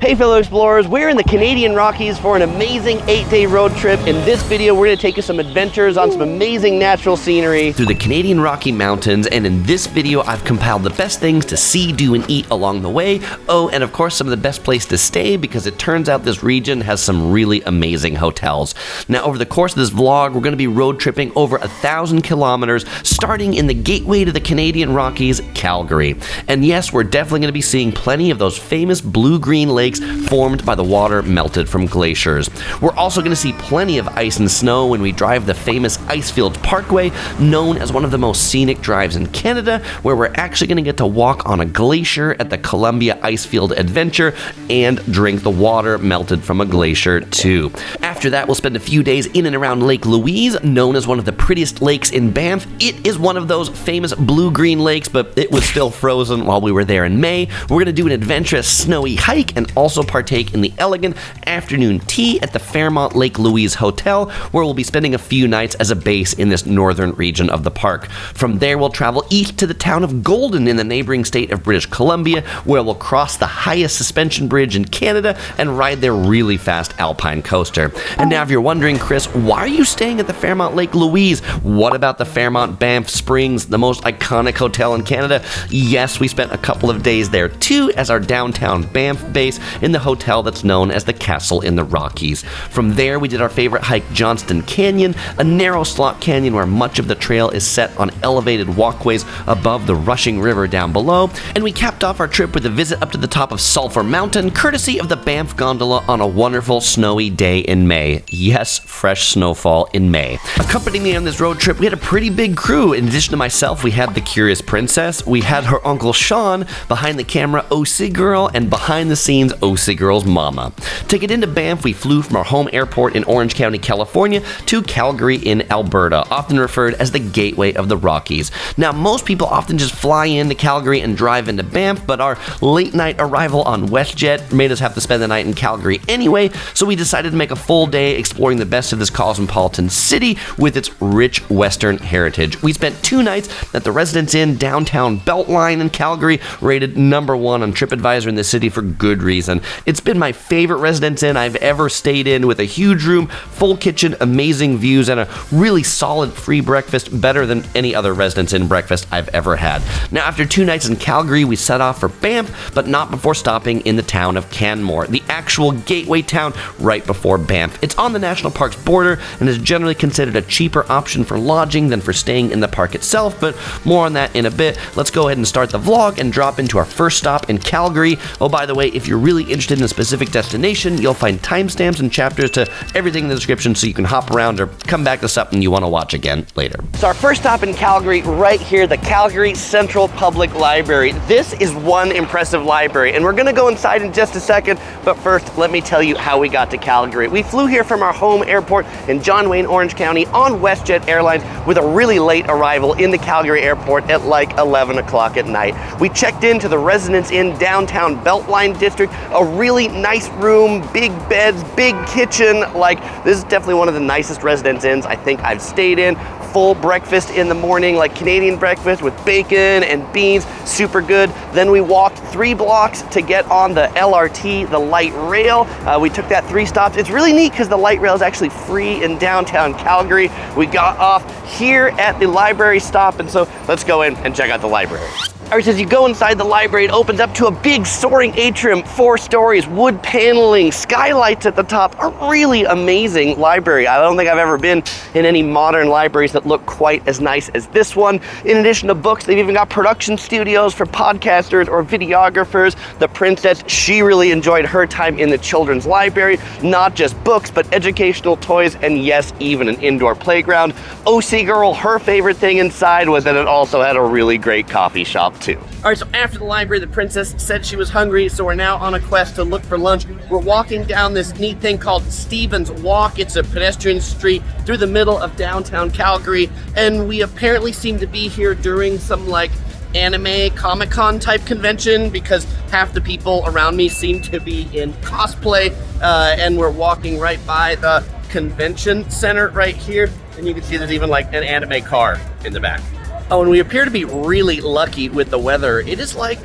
Hey fellow explorers, we're in the Canadian Rockies for an amazing 8-day road trip. In this video, we're going to take you some adventures on some amazing natural scenery through the Canadian Rocky Mountains, and in this video, I've compiled the best things to see, do, and eat along the way. Oh, and of course, some of the best place to stay, because it turns out this region has some really amazing hotels. Now, over the course of this vlog, we're going to be road tripping over 1,000 kilometers, starting in the gateway to the Canadian Rockies, Calgary. And yes, we're definitely going to be seeing plenty of those famous blue-green lakes formed by the water melted from glaciers. We're also going to see plenty of ice and snow when we drive the famous Icefields Parkway, known as one of the most scenic drives in Canada, where we're actually going to get to walk on a glacier at the Columbia Icefield Adventure and drink the water melted from a glacier too. After that, we'll spend a few days in and around Lake Louise, known as one of the prettiest lakes in Banff. It is one of those famous blue-green lakes, but it was still frozen while we were there in May. We're going to do an adventurous snowy hike and also partake in the elegant afternoon tea at the Fairmont Lake Louise Hotel, where we'll be spending a few nights as a base in this northern region of the park. From there, we'll travel east to the town of Golden in the neighboring state of British Columbia, where we'll cross the highest suspension bridge in Canada and ride their really fast alpine coaster. And now if you're wondering, Chris, why are you staying at the Fairmont Lake Louise? What about the Fairmont Banff Springs, the most iconic hotel in Canada? Yes, we spent a couple of days there too as our downtown Banff base in the hotel that's known as the Castle in the Rockies. From there, we did our favorite hike, Johnston Canyon, a narrow slot canyon where much of the trail is set on elevated walkways above the rushing river down below, and we capped off our trip with a visit up to the top of Sulphur Mountain, courtesy of the Banff Gondola on a wonderful snowy day in May. Yes, fresh snowfall in May. Accompanying me on this road trip, we had a pretty big crew. In addition to myself, we had the Curious Princess, we had her Uncle Sean, behind the camera OC Girl, and behind the scenes OC Girl's mama. To get into Banff, we flew from our home airport in Orange County, California to Calgary in Alberta, often referred as the gateway of the Rockies. Now, most people often just fly into Calgary and drive into Banff, but our late night arrival on WestJet made us have to spend the night in Calgary anyway, so we decided to make a full day exploring the best of this cosmopolitan city with its rich Western heritage. We spent 2 nights at the Residence Inn downtown Beltline in Calgary, rated #1 on TripAdvisor in the city for good reason. It's been my favorite Residence Inn I've ever stayed in, with a huge room, full kitchen, amazing views, and a really solid free breakfast, better than any other Residence Inn breakfast I've ever had. Now, after 2 nights in Calgary, we set off for Banff, but not before stopping in the town of Canmore, the actual gateway town right before Banff. It's on the national park's border and is generally considered a cheaper option for lodging than for staying in the park itself, but more on that in a bit. Let's go ahead and start the vlog and drop into our first stop in Calgary. Oh, by the way, if you're really interested in a specific destination, you'll find timestamps and chapters to everything in the description, so you can hop around or come back to something you want to watch again later. So our first stop in Calgary, right here, the Calgary Central Public Library. This is one impressive library, and we're going to go inside in just a second, but first, let me tell you how we got to Calgary. We flew here from our home airport in John Wayne, Orange County on WestJet Airlines with a really late arrival in the Calgary airport at like 11 o'clock at night. We checked into the Residence Inn downtown Beltline district, a really nice room, big beds, big kitchen. Like, this is definitely one of the nicest Residence Inns I think I've stayed in. Full breakfast in the morning, like Canadian breakfast with bacon and beans, super good. Then we walked 3 blocks to get on the LRT, the light rail. We took that 3 stops. It's really neat because the light rail is actually free in downtown Calgary. We got off here at the library stop, and so let's go in and check out the library. All right, so as you go inside the library, it opens up to a big soaring atrium, 4 stories, wood paneling, skylights at the top, a really amazing library. I don't think I've ever been in any modern libraries that look quite as nice as this one. In addition to books, they've even got production studios for podcasters or videographers. The princess, she really enjoyed her time in the children's library, not just books, but educational toys, and yes, even an indoor playground. OC Girl, her favorite thing inside was that it also had a really great coffee shop too. All right, so after the library, the princess said she was hungry, so we're now on a quest to look for lunch. We're walking down this neat thing called Stevens Walk. It's a pedestrian street through the middle of downtown Calgary, and we apparently seem to be here during some like anime Comic-Con type convention, because half the people around me seem to be in cosplay, and we're walking right by the convention center right here, and you can see there's even like an anime car in the back. Oh, and we appear to be really lucky with the weather. It is like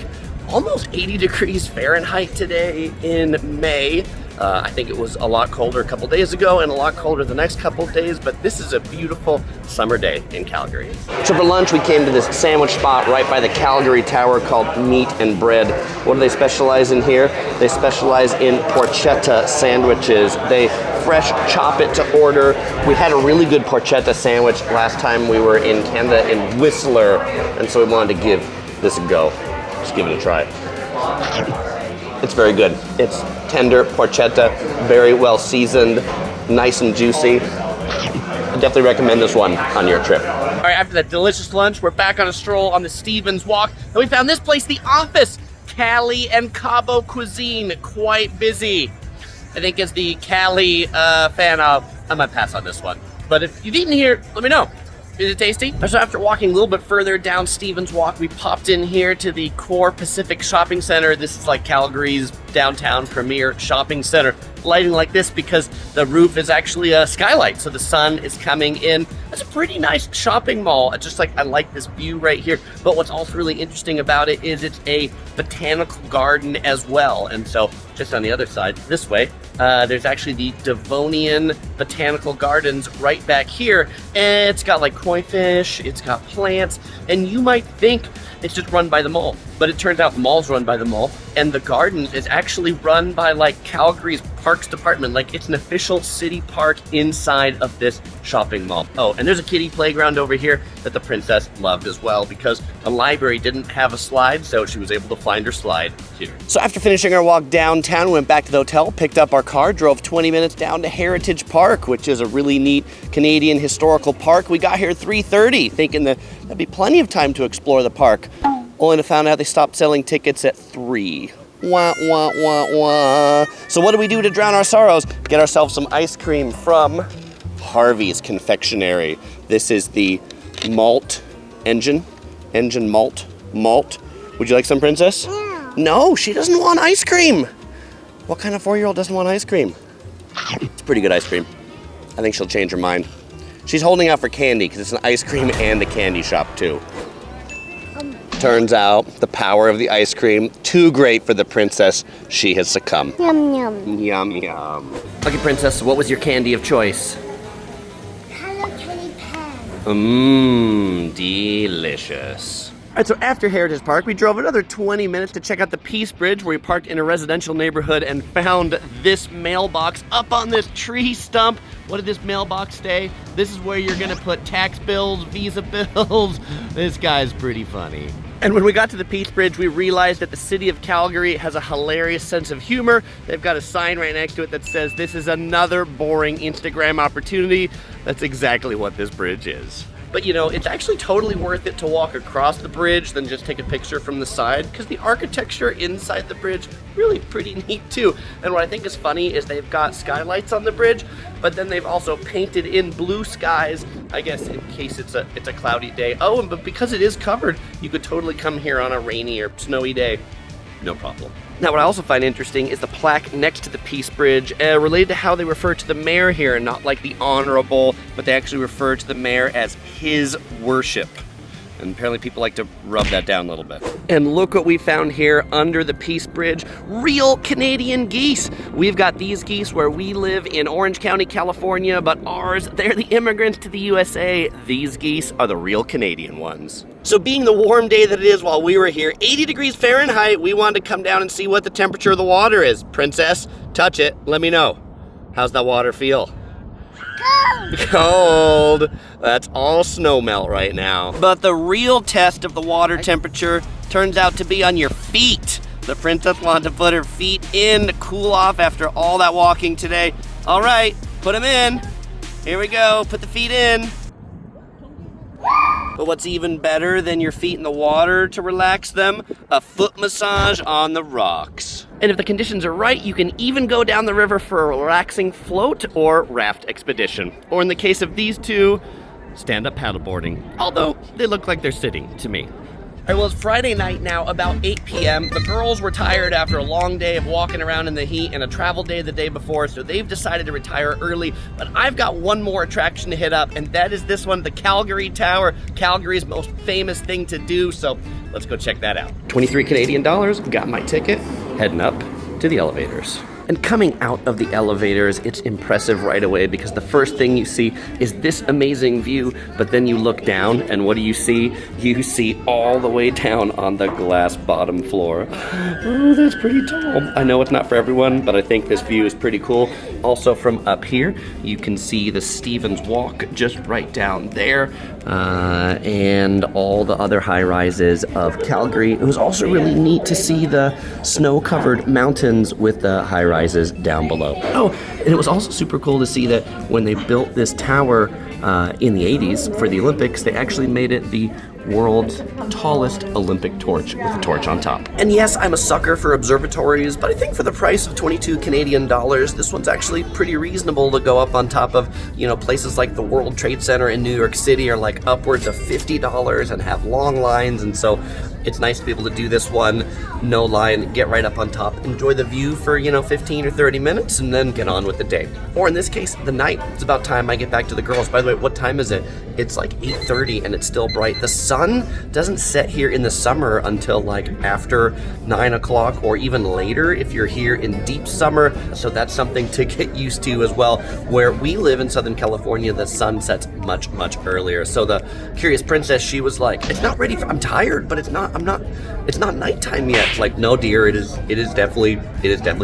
almost 80 degrees Fahrenheit today in May. I think it was a lot colder a couple days ago and a lot colder the next couple days, but this is a beautiful summer day in Calgary. So for lunch, we came to this sandwich spot right by the Calgary Tower called Meat and Bread. What do they specialize in here? They specialize in porchetta sandwiches. They fresh chop it to order. We had a really good porchetta sandwich last time we were in Canada in Whistler, and so we wanted to give this a go. Just give it a try. It's very good. It's tender porchetta, very well seasoned, nice and juicy. I definitely recommend this one on your trip. All right, after that delicious lunch, we're back on a stroll on the Stevens Walk, and we found this place, The Office. Cali and Cabo cuisine, quite busy. I think as the Cali fan, I might pass on this one. But if you've eaten here, let me know. Is it tasty? So after walking a little bit further down Stevens Walk, we popped in here to the Core Pacific Shopping Center. This is like Calgary's downtown premier shopping center. Lighting like this because the roof is actually a skylight, so the sun is coming in. It's a pretty nice shopping mall. It's just like, I like this view right here. But what's also really interesting about it is it's a botanical garden as well. And so just on the other side, this way, there's actually the Devonian Botanical Gardens right back here. And it's got like koi fish, it's got plants, and you might think it's just run by the mall. But it turns out the mall's run by the mall, and the gardens is actually run by like Calgary's Parks Department. Like, it's an official city park inside of this shopping mall. Oh, and there's a kiddie playground over here that the princess loved as well, because the library didn't have a slide, so she was able to find her slide here. So after finishing our walk downtown, we went back to the hotel, picked up our car, drove 20 minutes down to Heritage Park, which is a really neat Canadian historical park. We got here at 3:30, thinking that there'd be plenty of time to explore the park, only to find out they stopped selling tickets at 3. Wah, wah, wah, wah. So what do we do to drown our sorrows? Get ourselves some ice cream from Harveys Confectionery. This is the malt engine malt. Would you like some, princess? Yeah. No, she doesn't want ice cream. What kind of 4-year-old doesn't want ice cream? It's pretty good ice cream. I think she'll change her mind. She's holding out for candy because it's an ice cream and a candy shop too. Turns out the power of the ice cream, too great for the princess. She has succumbed. Yum, yum. Yum, yum. Okay, princess, what was your candy of choice? Hello Kitty pen. Delicious. All right, so after Heritage Park, we drove another 20 minutes to check out the Peace Bridge, where we parked in a residential neighborhood and found this mailbox up on this tree stump. What did this mailbox say? This is where you're gonna put tax bills, Visa bills. This guy's pretty funny. And when we got to the Peace Bridge, we realized that the city of Calgary has a hilarious sense of humor. They've got a sign right next to it that says, "This is another boring Instagram opportunity." That's exactly what this bridge is. But you know, it's actually totally worth it to walk across the bridge than just take a picture from the side, because the architecture inside the bridge really pretty neat too. And what I think is funny is they've got skylights on the bridge, but then they've also painted in blue skies, I guess in case it's a cloudy day. Oh, but because it is covered, you could totally come here on a rainy or snowy day. No problem. Now, what I also find interesting is the plaque next to the Peace Bridge, related to how they refer to the mayor here, not like the honorable, but they actually refer to the mayor as his worship. And apparently people like to rub that down a little bit. And look what we found here under the Peace Bridge. Real Canadian geese. We've got these geese where we live in Orange County, California, but ours, they're the immigrants to the USA. These geese are the real Canadian ones. So being the warm day that it is while we were here, 80 degrees Fahrenheit, we wanted to come down and see what the temperature of the water is. Princess, touch it, let me know. How's that water feel? Cold. That's all snow melt right now. But the real test of the water temperature turns out to be on your feet. The princess wanted to put her feet in to cool off after all that walking today. All right, put them in. Here we go, put the feet in. But what's even better than your feet in the water to relax them? A foot massage on the rocks. And if the conditions are right, you can even go down the river for a relaxing float or raft expedition. Or in the case of these two, stand-up paddleboarding. Although, they look like they're sitting to me. All right, well, it's Friday night now, about 8 p.m. The girls were tired after a long day of walking around in the heat and a travel day the day before, so they've decided to retire early. But I've got one more attraction to hit up, and that is this one, the Calgary Tower, Calgary's most famous thing to do, so let's go check that out. 23 Canadian dollars, got my ticket, heading up to the elevators. And coming out of the elevators, it's impressive right away because the first thing you see is this amazing view, but then you look down and what do you see? You see all the way down on the glass bottom floor. Oh, that's pretty tall. I know it's not for everyone, but I think this view is pretty cool. Also from up here, you can see the Stevens Walk just right down there, and all the other high rises of Calgary. It was also really neat to see the snow-covered mountains with the high rises down below. Oh, and it was also super cool to see that when they built this tower in the 80s for the Olympics, they actually made it the world's tallest Olympic torch with a torch on top. And yes, I'm a sucker for observatories, but I think for the price of 22 Canadian dollars, this one's actually pretty reasonable to go up on top of, you know, places like the World Trade Center in New York City are like upwards of $50 and have long lines, and so it's nice to be able to do this one, no line, get right up on top, enjoy the view for, 15 or 30 minutes, and then get on with the day. Or in this case, the night. It's about time I get back to the girls. By the way, what time is it? It's like 8:30 and it's still bright. The sun doesn't set here in the summer until like after 9 o'clock or even later if you're here in deep summer. So that's something to get used to as well. Where we live in Southern California, the sun sets much, much earlier. So the Curious Princess, she was like, it's not ready I'm tired, but it's not nighttime yet. Like, no dear, it is definitely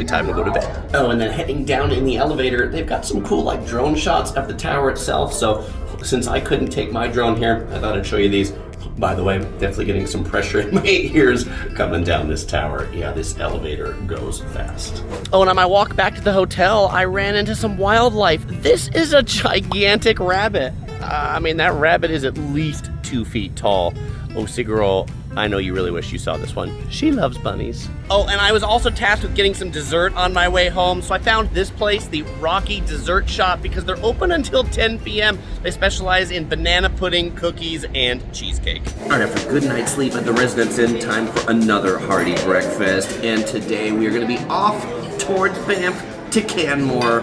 time to go to bed. Oh, and then heading down in the elevator, they've got some cool like drone shots of the tower itself. So since I couldn't take my drone here, I thought I'd show you these. By the way, definitely getting some pressure in my ears coming down this tower. Yeah, this elevator goes fast. Oh, and on my walk back to the hotel, I ran into some wildlife. This is a gigantic rabbit. That rabbit is at least 2 feet tall. Oh, Sigurd, I know you really wish you saw this one. She loves bunnies. Oh, and I was also tasked with getting some dessert on my way home, so I found this place, the Rocky Dessert Shop, because they're open until 10 p.m. They specialize in banana pudding, cookies, and cheesecake. All right, after a good night's sleep at the Residence Inn, time for another hearty breakfast, and today we are going to be off towards Banff to Canmore.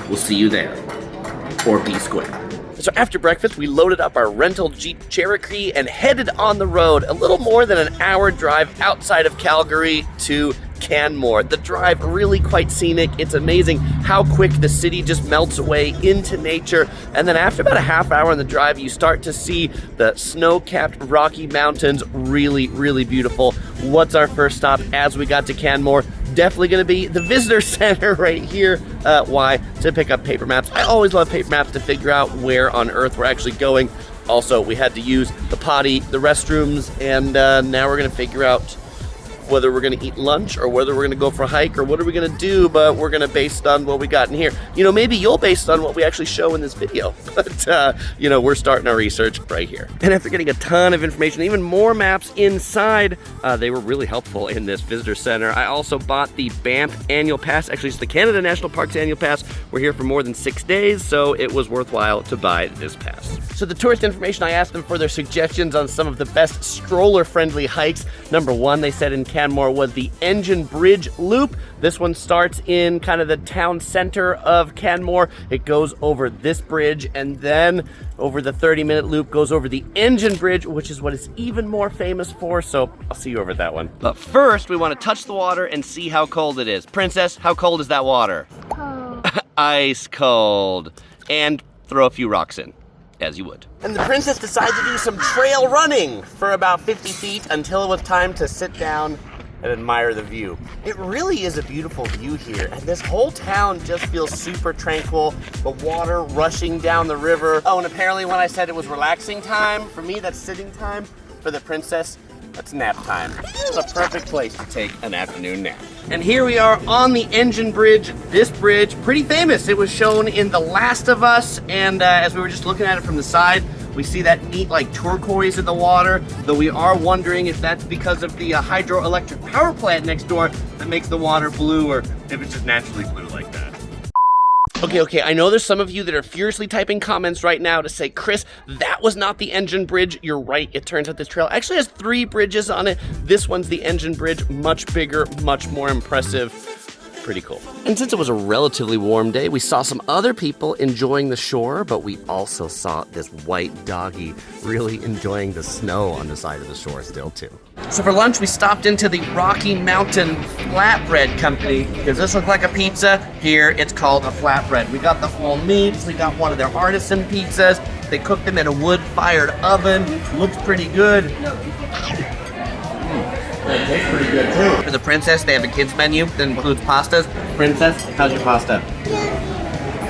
We'll see you there, or B Square. So after breakfast, we loaded up our rental Jeep Cherokee and headed on the road, a little more than an hour drive outside of Calgary to Canmore. The drive really quite scenic. It's amazing how quick the city just melts away into nature. And then after about a half hour on the drive, you start to see the snow-capped Rocky Mountains. Really, really beautiful. What's our first stop as we got to Canmore? Definitely going to be the visitor center right here. Why? To pick up paper maps. I always love paper maps to figure out where on earth we're actually going. Also, we had to use the potty, the restrooms, and now we're going to figure out whether we're going to eat lunch or whether we're going to go for a hike or what are we going to do, but we're going to base it on what we got in here. Maybe you'll base it on what we actually show in this video, but we're starting our research right here. And after getting a ton of information, even more maps inside, they were really helpful in this visitor center. I also bought the Banff annual pass. Actually, it's the Canada National Parks annual pass. We're here for more than 6 days, so it was worthwhile to buy this pass. So the tourist information, I asked them for their suggestions on some of the best stroller-friendly hikes. Number one, they said in Canmore, was the Engine Bridge Loop. This one starts in kind of the town center of Canmore. It goes over this bridge, and then over the 30-minute loop goes over the Engine Bridge, which is what it's even more famous for, so I'll see you over that one. But first, we want to touch the water and see how cold it is. Princess, how cold is that water? Cold. Ice cold. And throw a few rocks in, as you would. And the princess decided to do some trail running for about 50 feet until it was time to sit down and admire the view. It really is a beautiful view here, and this whole town just feels super tranquil. The water rushing down the river. Oh, and apparently when I said it was relaxing time, for me that's sitting time. For the princess, that's nap time. It's a perfect place to take an afternoon nap. And here we are on the Engine Bridge. This bridge, pretty famous. It was shown in The Last of Us, and as we were just looking at it from the side, we see that neat like turquoise in the water, though we are wondering if that's because of the hydroelectric power plant next door that makes the water blue, or if it's just naturally blue like that. Okay, I know there's some of you that are furiously typing comments right now to say, Chris, that was not the engine bridge. You're right, it turns out this trail actually has 3 bridges on it. This one's the engine bridge, much bigger, much more impressive. Pretty cool. And since it was a relatively warm day, we saw some other people enjoying the shore, but we also saw this white doggy really enjoying the snow on the side of the shore still too. So for lunch, we stopped into the Rocky Mountain Flatbread Company. Does this look like a pizza? Here, it's called a flatbread. We got the whole meats, we got one of their artisan pizzas. They cooked them in a wood-fired oven. Looks pretty good. It tastes pretty good too. For the princess, they have a kids menu that includes pastas. Princess, how's your pasta?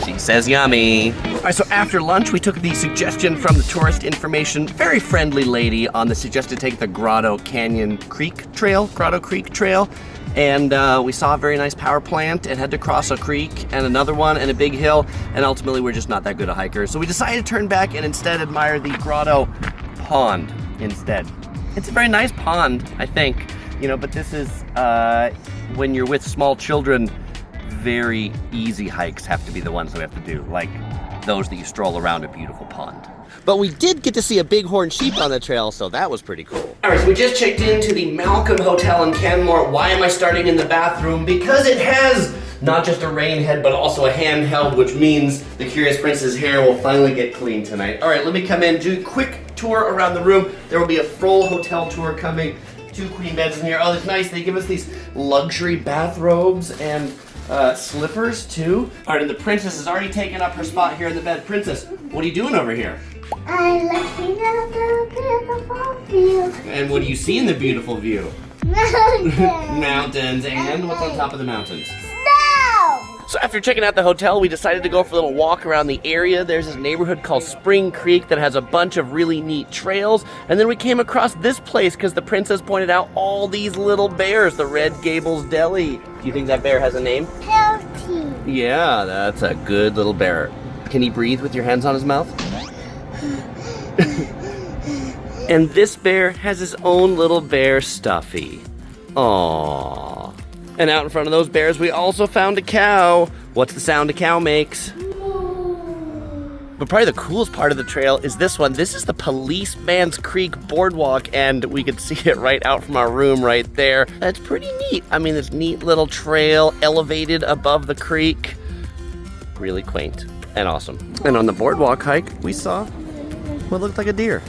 She says yummy. All right, so after lunch, we took the suggestion from the tourist information, very friendly lady on the suggested take the Grotto Creek Trail. And we saw a very nice power plant and had to cross a creek and another one and a big hill. And ultimately, we're just not that good a hikers. So we decided to turn back and instead admire the Grotto Pond instead. It's a very nice pond, I think, but this is, when you're with small children, very easy hikes have to be the ones that we have to do, like those that you stroll around a beautiful pond. But we did get to see a bighorn sheep on the trail, so that was pretty cool. All right, so we just checked into the Malcom Hotel in Canmore. Why am I starting in the bathroom? Because it has not just a rain head, but also a handheld, which means the Curious Prince's hair will finally get clean tonight. All right, let me come in, do a quick tour around the room. There will be a full hotel tour coming. 2 queen beds in here. Oh, that's nice. They give us these luxury bathrobes and slippers too. All right, and the princess has already taken up her spot here in the bed. Princess, what are you doing over here? I'm looking at the beautiful view. And what do you see in the beautiful view? Mountains. Mountains. And what's on top of the mountains? Snow. So after checking out the hotel, we decided to go for a little walk around the area. There's this neighborhood called Spring Creek that has a bunch of really neat trails. And then we came across this place because the princess pointed out all these little bears, the red Gables Deli. Do you think that bear has a name? Healthy. Yeah, that's a good little bear. Can he breathe with your hands on his mouth? And this bear has his own little bear stuffy. Aww. And out in front of those bears, we also found a cow. What's the sound a cow makes? But probably the coolest part of the trail is this one. This is the Policeman's Creek Boardwalk, and we could see it right out from our room right there. That's pretty neat. I mean, this neat little trail elevated above the creek. Really quaint and awesome. And on the boardwalk hike, we saw what looked like a deer.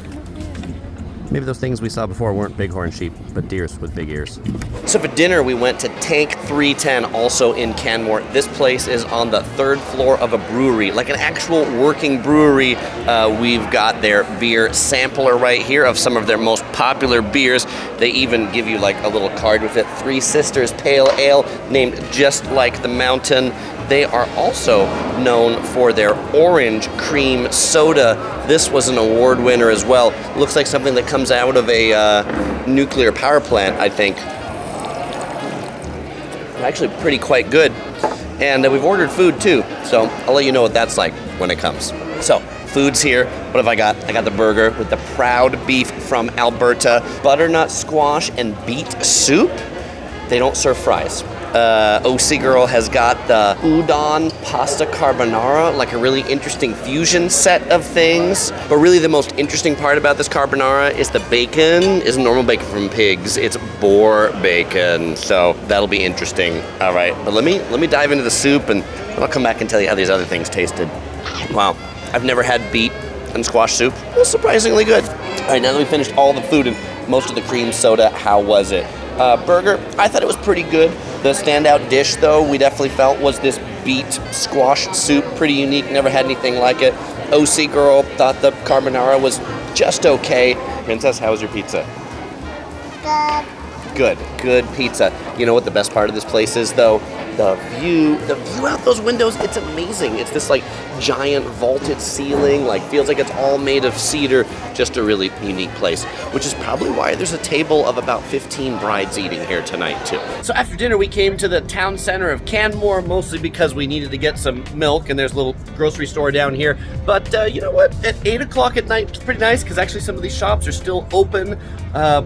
Maybe those things we saw before weren't bighorn sheep, but deers with big ears. So for dinner, we went to Tank 310, also in Canmore. This place is on the 3rd floor of a brewery, like an actual working brewery. We've got their beer sampler right here of some of their most popular beers. They even give you like a little card with it. Three Sisters Pale Ale, named just like the mountain. They are also known for their orange cream soda. This was an award winner as well. Looks like something that comes out of a nuclear power plant, I think. Actually pretty quite good. And we've ordered food too, so I'll let you know what that's like when it comes. So, food's here. What have I got? I got the burger with the proud beef from Alberta, butternut squash and beet soup. They don't serve fries. OC Girl has got the udon pasta carbonara, like a really interesting fusion set of things. But really the most interesting part about this carbonara is the bacon isn't normal bacon from pigs, it's boar bacon. So that'll be interesting. All right, but let me dive into the soup and I'll come back and tell you how these other things tasted. Wow, I've never had beet and squash soup. It was surprisingly good. All right, now that we finished all the food and most of the cream soda, how was it? Burger, I thought it was pretty good. The standout dish, though, we definitely felt was this beet squash soup. Pretty unique, never had anything like it. OC Girl thought the carbonara was just okay. Princess, how was your pizza? Good pizza. You know what the best part of this place is, though? The view out those windows, it's amazing. It's this like giant vaulted ceiling, like feels like it's all made of cedar. Just a really unique place, which is probably why there's a table of about 15 brides eating here tonight too. So after dinner, we came to the town center of Canmore, mostly because we needed to get some milk, and there's a little grocery store down here. But you know what? At 8 o'clock at night, it's pretty nice because actually some of these shops are still open,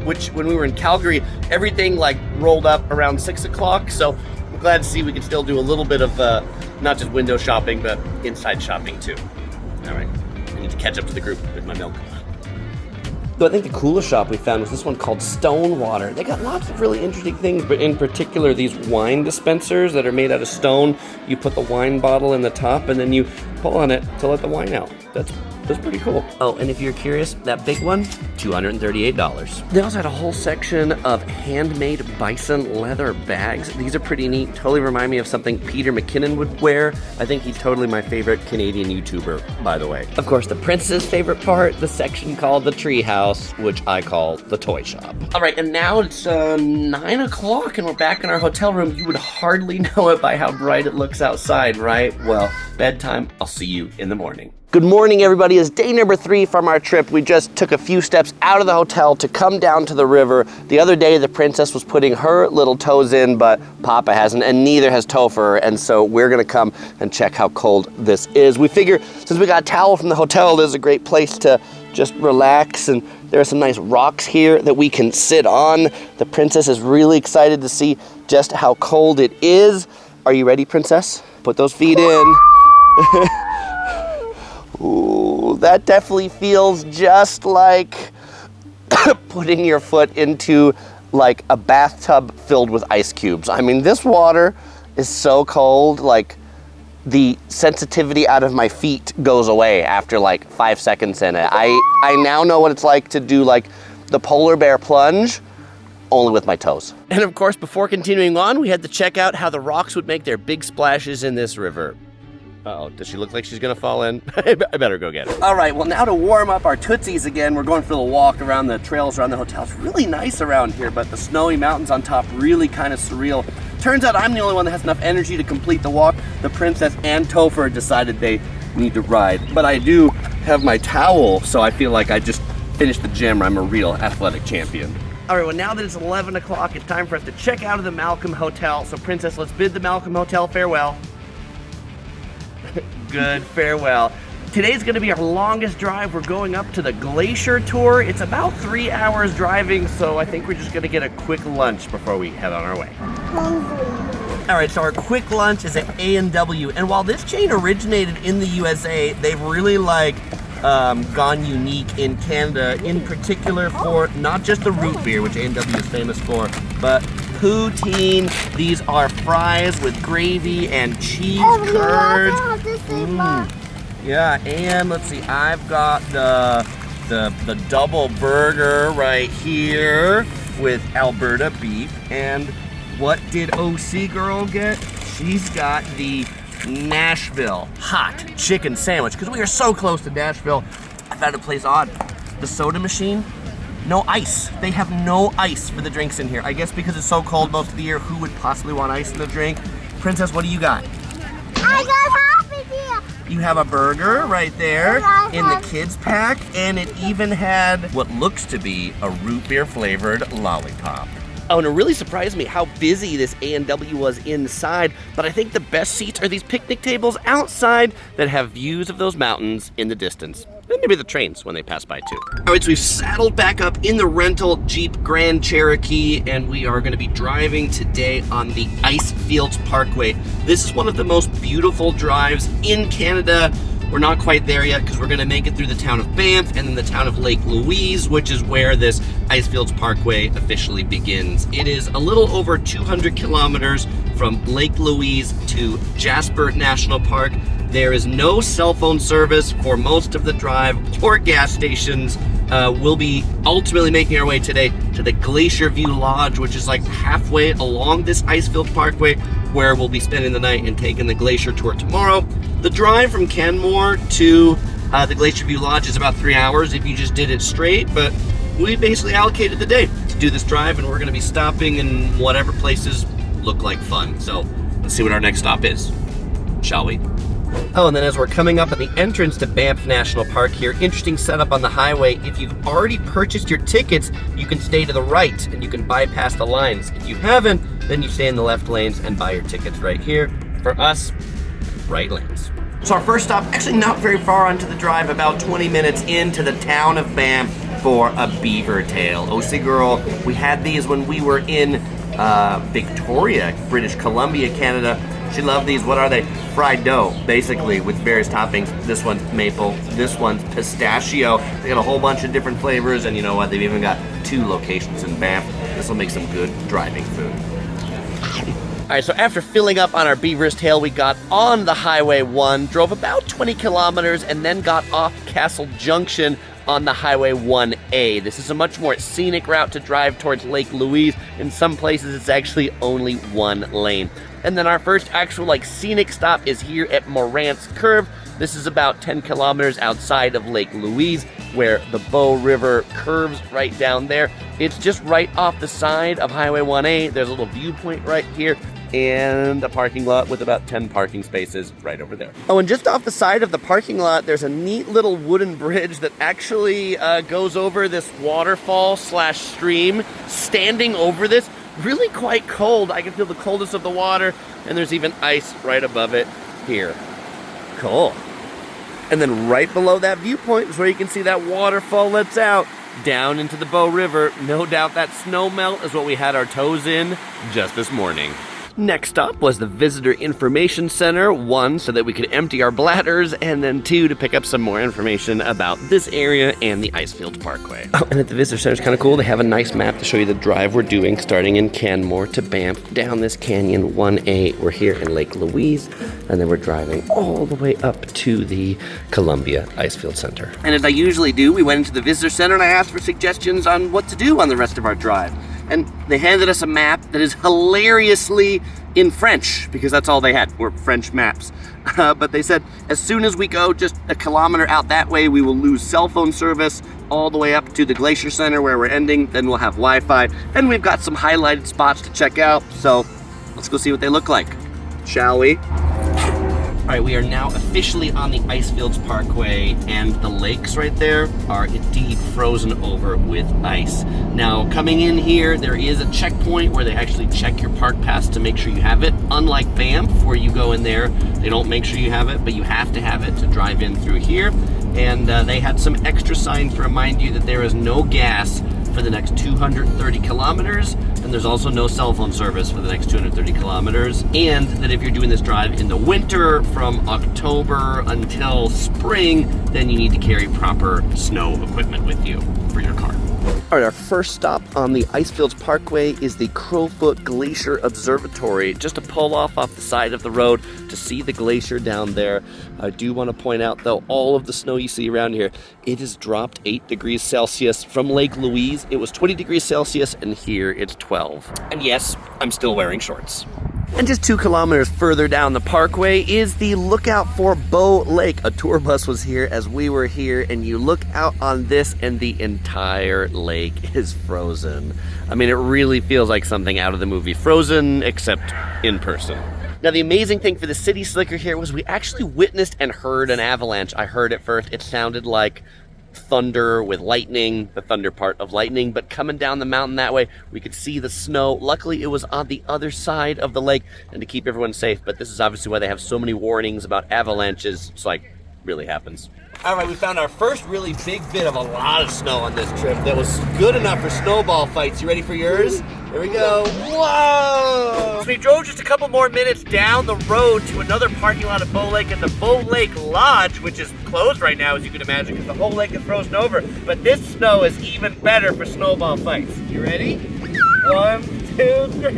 which when we were in Calgary, everything like rolled up around 6 o'clock. So glad to see we can still do a little bit of not just window shopping, but inside shopping too. All right, I need to catch up to the group with my milk. So I think the coolest shop we found was this one called Stonewater. They got lots of really interesting things, but in particular these wine dispensers that are made out of stone. You put the wine bottle in the top and then you pull on it to let the wine out. That's pretty cool. Oh, and if you're curious, that big one, $238. They also had a whole section of handmade bison leather bags. These are pretty neat. Totally remind me of something Peter McKinnon would wear. I think he's totally my favorite Canadian YouTuber, by the way. Of course, the princess's favorite part, the section called the treehouse, which I call the toy shop. All right, and now it's 9 o'clock and we're back in our hotel room. You would hardly know it by how bright it looks outside, right? Well, bedtime. I'll see you in the morning. Good morning, everybody. It's day number 3 from our trip. We just took a few steps out of the hotel to come down to the river. The other day, the princess was putting her little toes in, but Papa hasn't, and neither has Topher, and so we're gonna come and check how cold this is. We figure, since we got a towel from the hotel, this is a great place to just relax, and there are some nice rocks here that we can sit on. The princess is really excited to see just how cold it is. Are you ready, princess? Put those feet in. Ooh, that definitely feels just like putting your foot into like a bathtub filled with ice cubes. I mean, this water is so cold, like the sensitivity out of my feet goes away after like 5 seconds in it. I now know what it's like to do like the polar bear plunge, only with my toes. And of course, before continuing on, we had to check out how the rocks would make their big splashes in this river. Uh-oh, does she look like she's gonna fall in? I better go get her. All right, well now to warm up our tootsies again, we're going for a walk around the trails around the hotel. It's really nice around here, but the snowy mountains on top really kind of surreal. Turns out I'm the only one that has enough energy to complete the walk. The princess and Topher decided they need to ride. But I do have my towel, so I feel like I just finished the gym. I'm a real athletic champion. All right, well now that it's 11 o'clock, it's time for us to check out of the Malcom Hotel. So princess, let's bid the Malcom Hotel farewell. Good, farewell. Today's gonna be our longest drive. We're going up to the Glacier tour. It's about 3 hours driving, so I think we're just gonna get a quick lunch before we head on our way. All right, so our quick lunch is at A&W, and while this chain originated in the USA, they've really gone unique in Canada, in particular for not just the root beer, which A&W is famous for, but poutine. These are fries with gravy and cheese curds. Yeah, and let's see, I've got the double burger right here with Alberta beef. And what did OC girl get? She's got the Nashville hot chicken sandwich, because we are so close to Nashville. I found a place odd. The soda machine, no ice. They have no ice for the drinks in here. I guess because it's so cold most of the year, who would possibly want ice in the drink? Princess, what do you got? I got Happy Meal. You have a burger right there in the kids pack, and it even had what looks to be a root beer flavored lollipop. Oh, and it really surprised me how busy this A&W was inside, but I think the best seats are these picnic tables outside that have views of those mountains in the distance. And maybe the trains when they pass by too. All right, so we've saddled back up in the rental Jeep Grand Cherokee, and we are gonna be driving today on the Icefields Parkway. This is one of the most beautiful drives in Canada. We're not quite there yet because we're gonna make it through the town of Banff and then the town of Lake Louise, which is where this Icefields Parkway officially begins. It is a little over 200 kilometers from Lake Louise to Jasper National Park. There is no cell phone service for most of the drive or gas stations. We'll be ultimately making our way today to the Glacier View Lodge, which is like halfway along this Icefield Parkway, where we'll be spending the night and taking the Glacier tour tomorrow. The drive from Canmore to the Glacier View Lodge is about 3 hours if you just did it straight, but we basically allocated the day to do this drive, and we're gonna be stopping in whatever places look like fun. So let's see what our next stop is, shall we? Oh, and then as we're coming up at the entrance to Banff National Park here, interesting setup on the highway. If you've already purchased your tickets, you can stay to the right and you can bypass the lines. If you haven't, then you stay in the left lanes and buy your tickets right here. For us, right lanes. So our first stop, actually not very far onto the drive, about 20 minutes into the town of Banff for a beaver tail. OC girl, we had these when we were in Victoria, British Columbia, Canada. She loved these. What are they? Fried dough, basically, with various toppings. This one's maple, this one's pistachio. They got a whole bunch of different flavors, and you know what? They've even got 2 locations in Banff. This will make some good driving food. All right, so after filling up on our Beaver's Tail, we got on the Highway 1, drove about 20 kilometers, and then got off Castle Junction on the Highway 1A. This is a much more scenic route to drive towards Lake Louise. In some places, it's actually only 1 lane. And then our first actual scenic stop is here at Morant's Curve. This is about 10 kilometers outside of Lake Louise, where the Bow River curves right down there. It's just right off the side of Highway 1A. There's a little viewpoint right here, and a parking lot with about 10 parking spaces right over there. Oh, and just off the side of the parking lot, there's a neat little wooden bridge that actually goes over this waterfall/stream. Standing over this, really quite cold. I can feel the coldness of the water, and there's even ice right above it here. Cool. And then right below that viewpoint is where you can see that waterfall lets out down into the Bow River. No doubt that snow melt is what we had our toes in just this morning. Next up was the Visitor Information Center, 1, so that we could empty our bladders, and then 2, to pick up some more information about this area and the Icefields Parkway. Oh, and at the Visitor Center, it's kind of cool. They have a nice map to show you the drive we're doing, starting in Canmore to Banff, down this canyon 1A. We're here in Lake Louise, and then we're driving all the way up to the Columbia Icefield Center. And as I usually do, we went into the Visitor Center and I asked for suggestions on what to do on the rest of our drive. And they handed us a map that is hilariously in French, because that's all they had, were French maps. But they said, as soon as we go just a kilometer out that way, we will lose cell phone service all the way up to the Glacier Center where we're ending. Then we'll have Wi-Fi. And we've got some highlighted spots to check out. So let's go see what they look like, shall we? All right, we are now officially on the Icefields Parkway, and the lakes right there are indeed frozen over with ice. Now, coming in here, there is a checkpoint where they actually check your park pass to make sure you have it. Unlike Banff, where you go in there, they don't make sure you have it, but you have to have it to drive in through here. And they had some extra signs to remind you that there is no gas for the next 230 kilometers, and there's also no cell phone service for the next 230 kilometers, and that if you're doing this drive in the winter from October until spring, then you need to carry proper snow equipment with you for your car. All right, our first stop on the Icefields Parkway is the Crowfoot Glacier Observatory, just to pull off the side of the road to see the glacier down there. I do want to point out, though, all of the snow you see around here, it has dropped 8 degrees Celsius. From Lake Louise, it was 20 degrees Celsius, and here it's 12. And yes, I'm still wearing shorts. And just 2 kilometers further down the parkway is the Lookout for Bow Lake. A tour bus was here as we were here, and you look out on this and the entire lake is frozen. I mean, it really feels like something out of the movie Frozen, except in person. Now, the amazing thing for the city slicker here was we actually witnessed and heard an avalanche. I heard it first. It sounded like thunder with lightning, the thunder part of lightning, but coming down the mountain that way, we could see the snow. Luckily, it was on the other side of the lake, and to keep everyone safe, but this is obviously why they have so many warnings about avalanches. It's like, really happens. All right, we found our first really big bit of a lot of snow on this trip that was good enough for snowball fights. You ready for yours? Here we go. Whoa! So we drove just a couple more minutes down the road to another parking lot at Bow Lake at the Bow Lake Lodge, which is closed right now, as you can imagine, because the whole lake is frozen over. But this snow is even better for snowball fights. You ready? 1, 2, 3.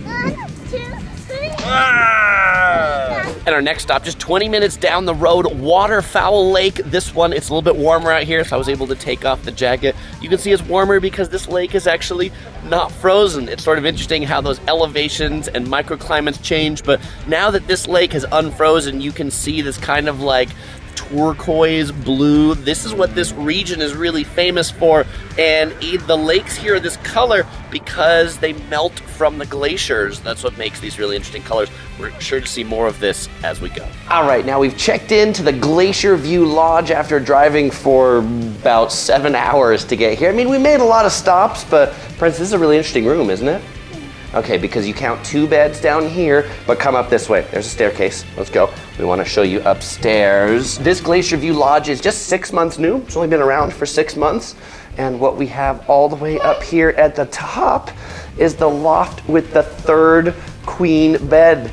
1, 2, 3. Ah! And our next stop, just 20 minutes down the road, Waterfowl Lake. This one, it's a little bit warmer out here, so I was able to take off the jacket. You can see it's warmer because this lake is actually not frozen. It's sort of interesting how those elevations and microclimates change, but now that this lake has unfrozen, you can see this kind of like turquoise blue. This is what this region is really famous for, and the lakes here are this color because they melt from the glaciers. That's what makes these really interesting colors. We're sure to see more of this as we go. All right, now we've checked into the Glacier View Lodge after driving for about 7 hours to get here. I mean, we made a lot of stops, but Prince, this is a really interesting room, isn't it? Okay, because you count 2 beds down here, but come up this way. There's a staircase. Let's go. We want to show you upstairs. This Glacier View Lodge is just 6 months new. It's only been around for 6 months. And what we have all the way up here at the top is the loft with the 3rd queen bed.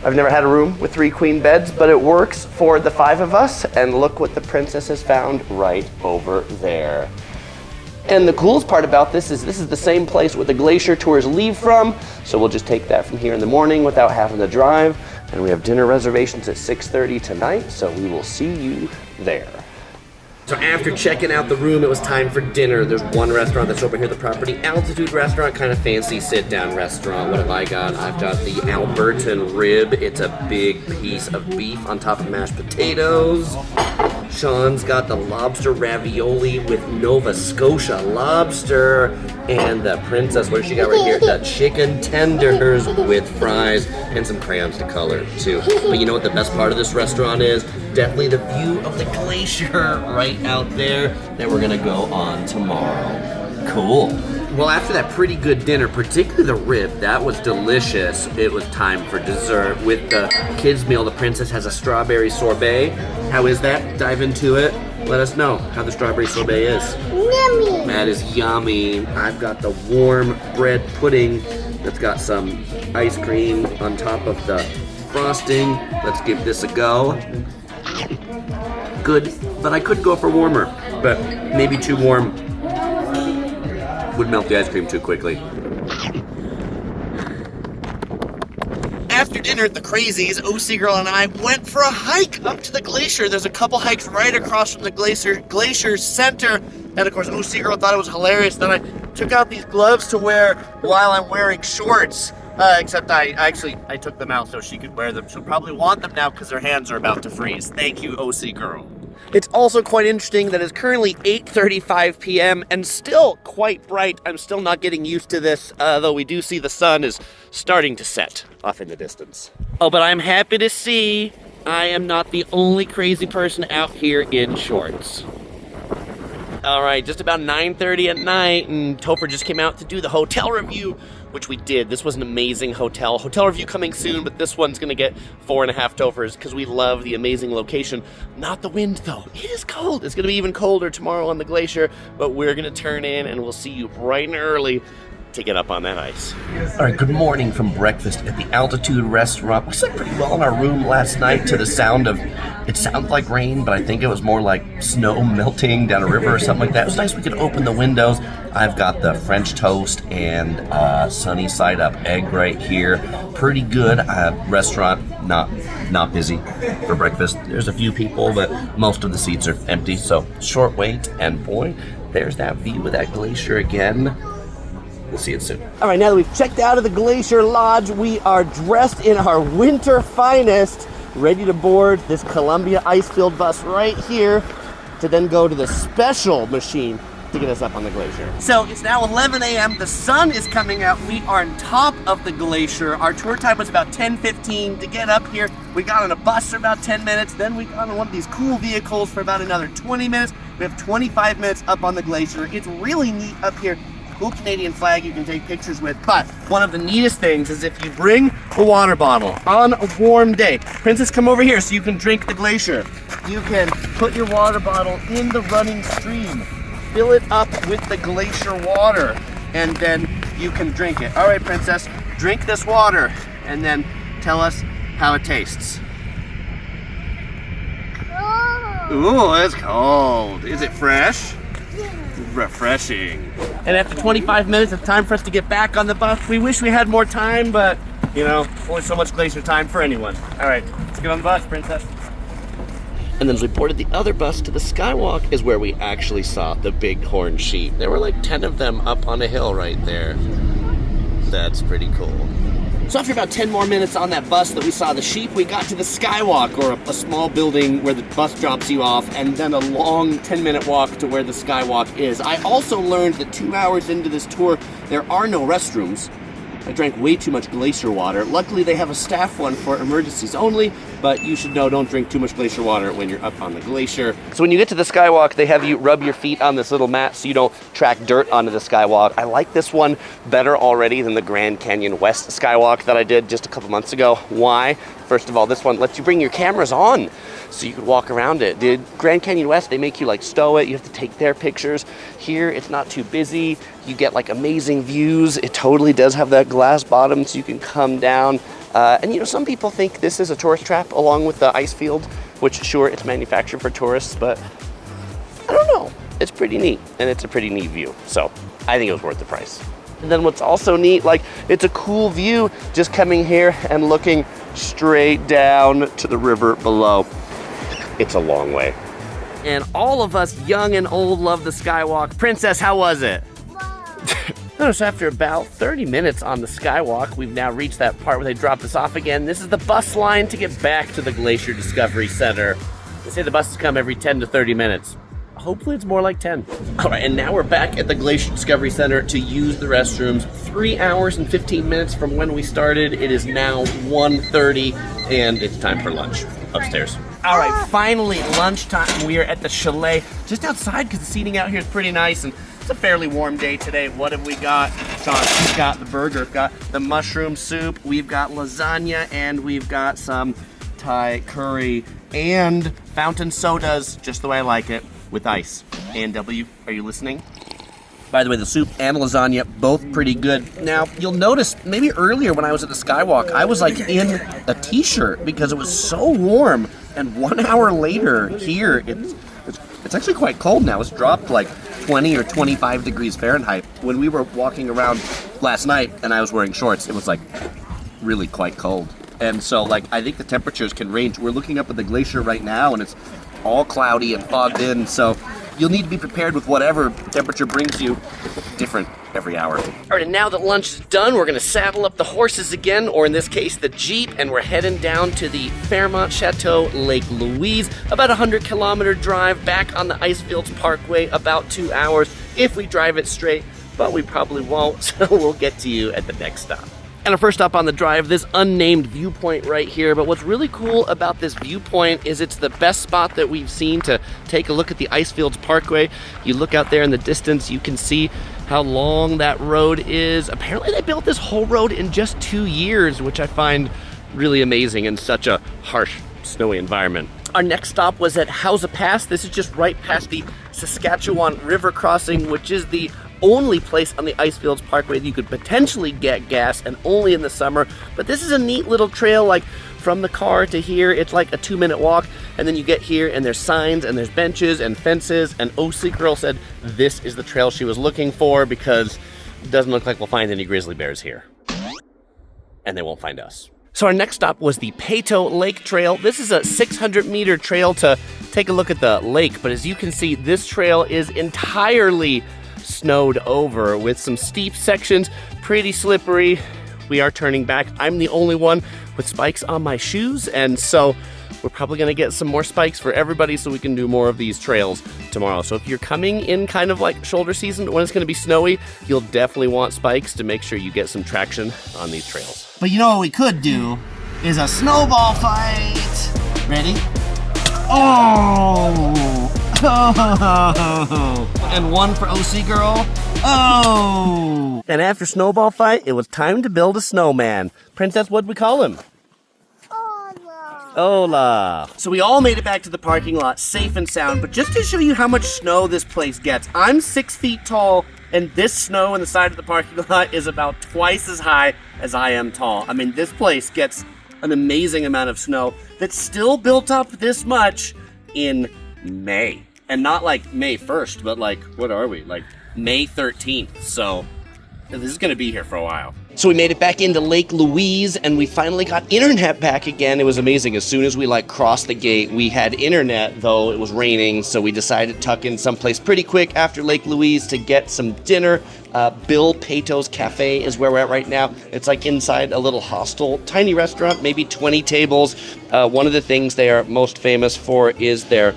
I've never had a room with 3 queen beds, but it works for the 5 of us. And look what the princess has found right over there. And the coolest part about this is the same place where the Glacier tours leave from. So we'll just take that from here in the morning without having to drive. And we have dinner reservations at 6:30 tonight, so we will see you there. So after checking out the room, it was time for dinner. There's one restaurant that's over here, the Property Altitude restaurant, kind of fancy sit-down restaurant. What have I got? I've got the Albertan rib. It's a big piece of beef on top of mashed potatoes. Sean's got the lobster ravioli with Nova Scotia lobster. And the princess, what does she got right here? The chicken tenders with fries and some crayons to color too. But you know what the best part of this restaurant is? Definitely the view of the glacier right out there that we're gonna go on tomorrow. Cool. Well, after that pretty good dinner, particularly the rib, that was delicious. It was time for dessert. With the kids' meal, the princess has a strawberry sorbet. How is that? Dive into it. Let us know how the strawberry sorbet is. Yummy. That is yummy. I've got the warm bread pudding that's got some ice cream on top of the frosting. Let's give this a go. Good, but I could go for warmer, but maybe too warm would melt the ice cream too quickly. After dinner at the Crazies, OC Girl and I went for a hike up to the glacier. There's a couple hikes right across from the glacier center. And of course, OC Girl thought it was hilarious. Then I took out these gloves to wear while I'm wearing shorts. Except I took them out so she could wear them. She'll probably want them now because her hands are about to freeze. Thank you, OC Girl. It's also quite interesting that it's currently 8:35 p.m. and still quite bright. I'm still not getting used to this, though we do see the sun is starting to set off in the distance. Oh, but I'm happy to see I am not the only crazy person out here in shorts. All right, just about 9:30 at night, and Topher just came out to do the hotel review, which we did. This was an amazing hotel. Hotel review coming soon, but this one's gonna get 4.5 Tophers because we love the amazing location. Not the wind, though. It is cold. It's gonna be even colder tomorrow on the glacier, but we're gonna turn in, and we'll see you bright and early to get up on that ice. All right, good morning from breakfast at the Altitude Restaurant. We slept pretty well in our room last night to the sound of, it sounded like rain, but I think it was more like snow melting down a river or something like that. It was nice we could open the windows. I've got the French toast and sunny side up egg right here. Pretty good. Restaurant, not busy for breakfast. There's a few people, but most of the seats are empty, so short wait, and boy, there's that view of that glacier again. We'll see you soon. All right, now that we've checked out of the Glacier Lodge, we are dressed in our winter finest, ready to board this Columbia Icefield bus right here to then go to the special machine to get us up on the glacier. So it's now 11 a.m. The sun is coming out. We are on top of the glacier. Our tour time was about 10:15 to get up here. We got on a bus for about 10 minutes. Then we got on one of these cool vehicles for about another 20 minutes. We have 25 minutes up on the glacier. It's really neat up here. Cool Canadian flag you can take pictures with. But one of the neatest things is if you bring a water bottle on a warm day. Princess, come over here so you can drink the glacier. You can put your water bottle in the running stream, fill it up with the glacier water, and then you can drink it. All right, Princess, drink this water and then tell us how it tastes. Ooh, it's cold. Is it fresh? Refreshing. And after 25 minutes, it's time for us to get back on the bus. We wish we had more time, but you know, only so much glacier time for anyone. All right, let's get on the bus, Princess. And then as we boarded the other bus to the Skywalk is where we actually saw the bighorn sheep. There were like 10 of them up on a hill right there. That's pretty cool. So after about 10 more minutes on that bus that we saw the sheep, we got to the Skywalk, or a small building where the bus drops you off, and then a long 10-minute walk to where the Skywalk is. I also learned that 2 hours into this tour, there are no restrooms. I drank way too much glacier water. Luckily, they have a staff one for emergencies only, but you should know, don't drink too much glacier water when you're up on the glacier. So when you get to the Skywalk, they have you rub your feet on this little mat so you don't track dirt onto the Skywalk. I like this one better already than the Grand Canyon West Skywalk that I did just a couple months ago. Why? First of all, this one lets you bring your cameras on so you can walk around it. The Grand Canyon West, they make you like stow it. You have to take their pictures. Here, it's not too busy. You get like amazing views. It totally does have that glass bottom so you can come down. And you know, some people think this is a tourist trap along with the Icefield, which sure, it's manufactured for tourists, but I don't know. It's pretty neat, and it's a pretty neat view. So I think it was worth the price. And then what's also neat, like it's a cool view just coming here and looking straight down to the river below. It's a long way. And all of us young and old love the Skywalk. Princess, how was it? So after about 30 minutes on the Skywalk, we've now reached that part where they drop us off again. This is the bus line to get back to the Glacier Discovery Center. They say the buses come every 10 to 30 minutes. Hopefully it's more like 10. All right, and now we're back at the Glacier Discovery Center to use the restrooms. 3 hours and 15 minutes from when we started. It is now 1:30, and it's time for lunch upstairs. All right, finally lunchtime. We are at the chalet just outside because the seating out here is pretty nice, and it's a fairly warm day today. What have we got? We've got the burger, we've got the mushroom soup, we've got lasagna, and we've got some Thai curry and fountain sodas, just the way I like it, with ice. A&W, are you listening? By the way, the soup and lasagna, both pretty good. Now, you'll notice maybe earlier when I was at the Skywalk, I was like in a t-shirt because it was so warm. And 1 hour later here, it's actually quite cold now. It's dropped like 20 or 25 degrees Fahrenheit. When we were walking around last night and I was wearing shorts, it was like really quite cold. And so like, I think the temperatures can range. We're looking up at the glacier right now and it's all cloudy and fogged in. So you'll need to be prepared with whatever temperature brings you, different every hour. All right, and now that lunch is done, we're gonna saddle up the horses again, or in this case, the Jeep, and we're heading down to the Fairmont Chateau, Lake Louise, about a 100-kilometer drive back on the Icefields Parkway, about 2 hours if we drive it straight, but we probably won't, so we'll get to you at the next stop. And our first stop on the drive, this unnamed viewpoint right here. But what's really cool about this viewpoint is it's the best spot that we've seen to take a look at the Icefields Parkway. You look out there in the distance, you can see how long that road is. Apparently they built this whole road in just 2 years, which I find really amazing in such a harsh, snowy environment. Our next stop was at Hausa Pass. This is just right past the Saskatchewan River crossing, which is the only place on the Icefields Parkway that you could potentially get gas, and only in the summer. But this is a neat little trail, like from the car to here, it's like a 2-minute walk, and then you get here and there's signs and there's benches and fences, and OC Girl said this is the trail she was looking for because it doesn't look like we'll find any grizzly bears here. And they won't find us. So our next stop was the Peyto Lake Trail. This is a 600-meter trail to take a look at the lake, but as you can see, this trail is entirely snowed over with some steep sections, pretty slippery. We are turning back. I'm the only one with spikes on my shoes, and so we're probably gonna get some more spikes for everybody so we can do more of these trails tomorrow. So if you're coming in kind of like shoulder season when it's gonna be snowy, you'll definitely want spikes to make sure you get some traction on these trails. But you know what we could do is a snowball fight. Ready? Oh! And one for OC Girl. Oh! And after snowball fight, it was time to build a snowman. Princess, what'd we call him? Ola. So we all made it back to the parking lot safe and sound, but just to show you how much snow this place gets, I'm 6 feet tall, and this snow on the side of the parking lot is about twice as high as I am tall. I mean, this place gets an amazing amount of snow that's still built up this much in May. And not like May 1st, but like, what are we? Like May 13th. So this is gonna be here for a while. So we made it back into Lake Louise, and we finally got internet back again. It was amazing. As soon as we like crossed the gate, we had internet, though it was raining. So we decided to tuck in someplace pretty quick after Lake Louise to get some dinner. Bill Peyto's Cafe is where we're at right now. It's like inside a little hostel, tiny restaurant, maybe 20 tables. One of the things they are most famous for is their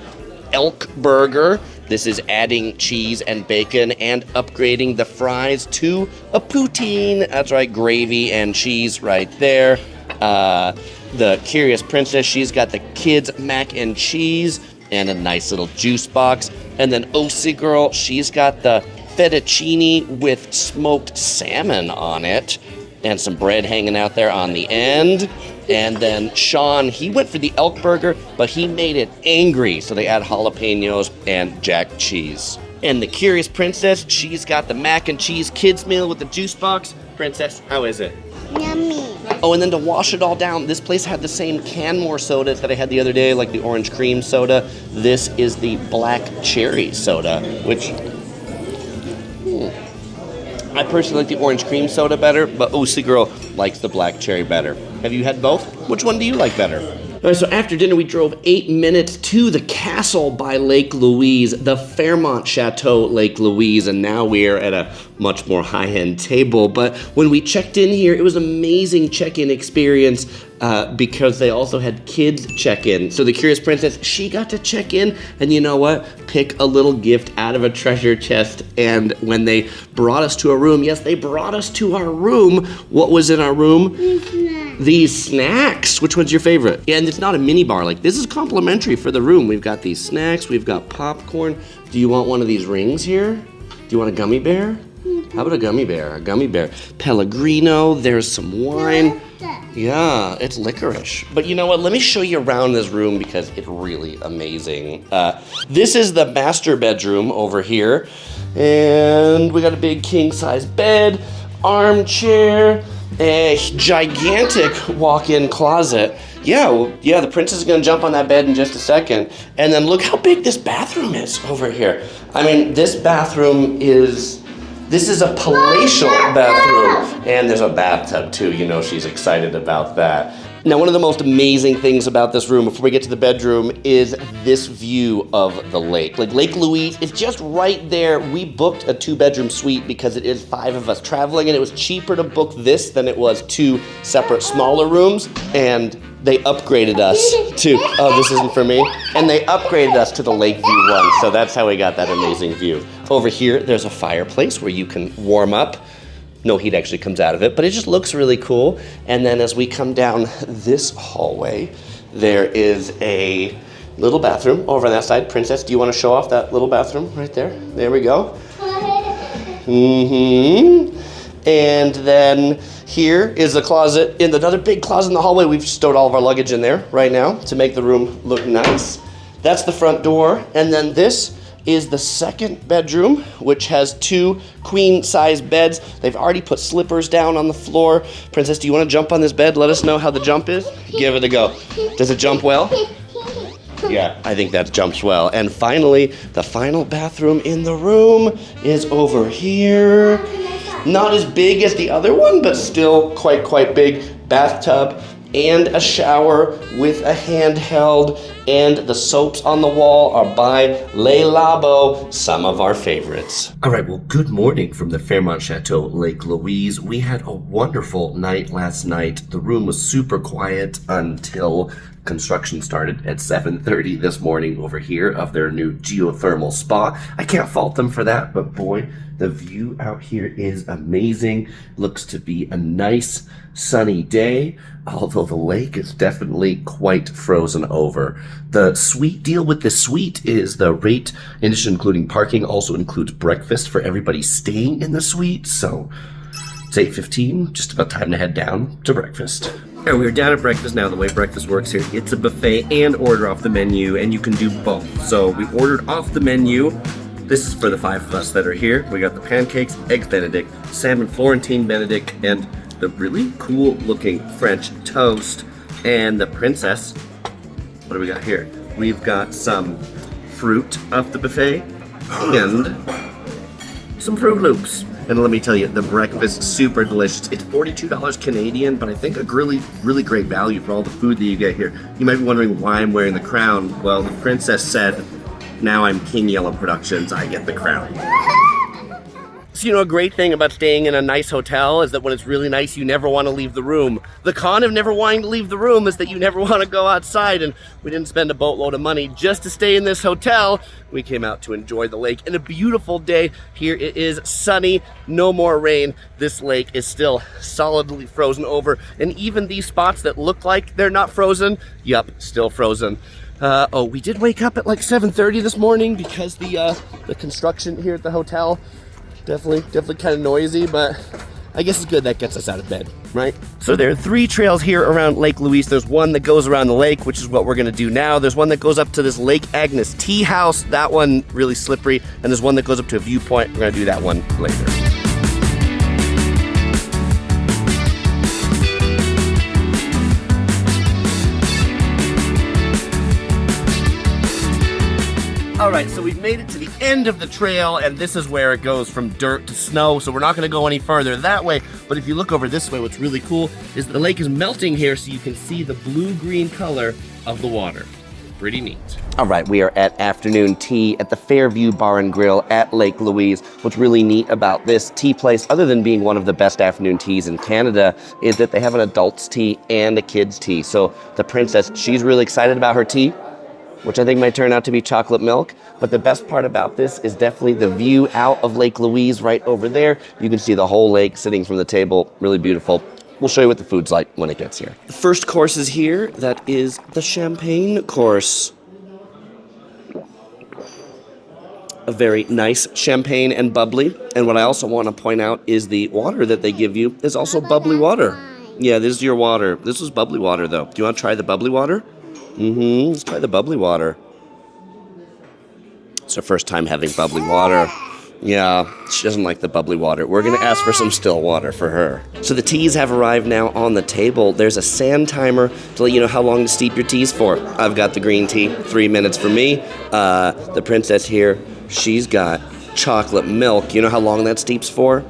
elk burger. This is adding cheese and bacon and upgrading the fries to a poutine. That's right, gravy and cheese right there. The Curious Princess, she's got the kids mac and cheese and a nice little juice box. And then OC Girl, she's got the fettuccine with smoked salmon on it and some bread hanging out there on the end. And then Sean, he went for the elk burger, but he made it angry. So they add jalapenos and jack cheese. And the Curious Princess, she's got the mac and cheese kids meal with the juice box. Princess, how is it? Yummy. Oh, and then to wash it all down, this place had the same Canmore soda that I had the other day, like the orange cream soda. This is the black cherry soda, which I personally like the orange cream soda better, but OC Girl likes the black cherry better. Have you had both? Which one do you like better? All right, so after dinner, we drove 8 minutes to the castle by Lake Louise, the Fairmont Chateau Lake Louise, and now we're at a much more high-end table. But when we checked in here, it was an amazing check-in experience because they also had kids check-in. So the Curious Princess, she got to check in, and you know what? Pick a little gift out of a treasure chest. And when they brought us to a room, yes, they brought us to our room. What was in our room? These snacks. Which one's your favorite? And it's not a mini bar. Like, this is complimentary for the room. We've got these snacks. We've got popcorn. Do you want one of these rings here? Do you want a gummy bear? How about a gummy bear? A gummy bear. Pellegrino. There's some wine. Yeah, it's licorice. But you know what? Let me show you around this room because it's really amazing. This is the master bedroom over here. And we got a big king-size bed, armchair, a gigantic walk-in closet. Yeah, the princess is gonna jump on that bed in just a second. And then look how big this bathroom is over here. I mean, this is a palatial bathroom. And there's a bathtub too, you know she's excited about that. Now, one of the most amazing things about this room, before we get to the bedroom, is this view of the lake. Like, Lake Louise is just right there. We booked a 2-bedroom suite because it is 5 of us traveling, and it was cheaper to book this than it was 2 separate smaller rooms. And they upgraded us to, oh, this isn't for me? And they upgraded us to the Lake View one, so that's how we got that amazing view. Over here, there's a fireplace where you can warm up. No heat actually comes out of it, but it just looks really cool. And then as we come down this hallway, there is a little bathroom over on that side. Princess, do you want to show off that little bathroom right there? There we go. And then here is the closet, in another big closet in the hallway. We've stowed all of our luggage in there right now to make the room look nice. That's the front door. And then this is the second bedroom, which has 2 queen-size beds. They've already put slippers down on the floor. Princess, do you want to jump on this bed? Let us know how the jump is. Give it a go. Does it jump well? Yeah, I think that jumps well. And finally, the final bathroom in the room is over here. Not as big as the other one, but still quite big. Bathtub and a shower with a handheld, and the soaps on the wall are by Le Labo, some of our favorites. All right, well, good morning from the Fairmont Chateau Lake Louise. We had a wonderful night last night. The room was super quiet until construction started at 7:30 this morning over here of their new geothermal spa. I can't fault them for that, but boy, the view out here is amazing. Looks to be a nice sunny day, although the lake is definitely quite frozen over. The sweet deal with this suite is the rate, in addition including parking, also includes breakfast for everybody staying in the suite. So it's 8:15, just about time to head down to breakfast. And we're down at breakfast now. The way breakfast works here, it's a buffet and order off the menu, and you can do both. So we ordered off the menu. This is for the 5 of us that are here. We got the pancakes, eggs Benedict, salmon Florentine Benedict, and the really cool looking French toast. And the princess, what do we got here? We've got some fruit off the buffet and some Fruit Loops. And let me tell you, the breakfast, super delicious. It's $42 Canadian, but I think a really great value for all the food that you get here. You might be wondering why I'm wearing the crown. Well, the princess said, now I'm King Yellow Productions, I get the crown. So, you know, a great thing about staying in a nice hotel is that when it's really nice, you never want to leave the room. The con of never wanting to leave the room is that you never want to go outside, and we didn't spend a boatload of money just to stay in this hotel. We came out to enjoy the lake and a beautiful day. Here it is sunny, no more rain. This lake is still solidly frozen over, and even these spots that look like they're not frozen, yup, still frozen. We did wake up at like 7:30 this morning because the construction here at the hotel definitely kind of noisy, but I guess it's good that gets us out of bed, right? So there are 3 trails here around Lake Louise. There's one that goes around the lake, which is what we're gonna do now. There's one that goes up to this Lake Agnes tea house. That one really slippery. And there's one that goes up to a viewpoint. We're gonna do that one later. All right, so we've made it to the end of the trail, and this is where it goes from dirt to snow, so we're not gonna go any further that way, but if you look over this way, what's really cool is the lake is melting here, so you can see the blue-green color of the water. Pretty neat. All right, we are at afternoon tea at the Fairview Bar and Grill at Lake Louise. What's really neat about this tea place, other than being one of the best afternoon teas in Canada, is that they have an adult's tea and a kid's tea. So the princess, she's really excited about her tea, which I think might turn out to be chocolate milk. But the best part about this is definitely the view out of Lake Louise right over there. You can see the whole lake sitting from the table, really beautiful. We'll show you what the food's like when it gets here. The first course is here, that is the champagne course. A very nice champagne and bubbly. And what I also want to point out is the water that they give you is also bubbly water. Yeah, this is your water. This is bubbly water though. Do you want to try the bubbly water? Let's try the bubbly water. It's her first time having bubbly water. Yeah, she doesn't like the bubbly water. We're gonna ask for some still water for her. So the teas have arrived now on the table. There's a sand timer to let you know how long to steep your teas for. I've got the green tea, 3 minutes for me. The princess here, she's got chocolate milk. You know how long that steeps for?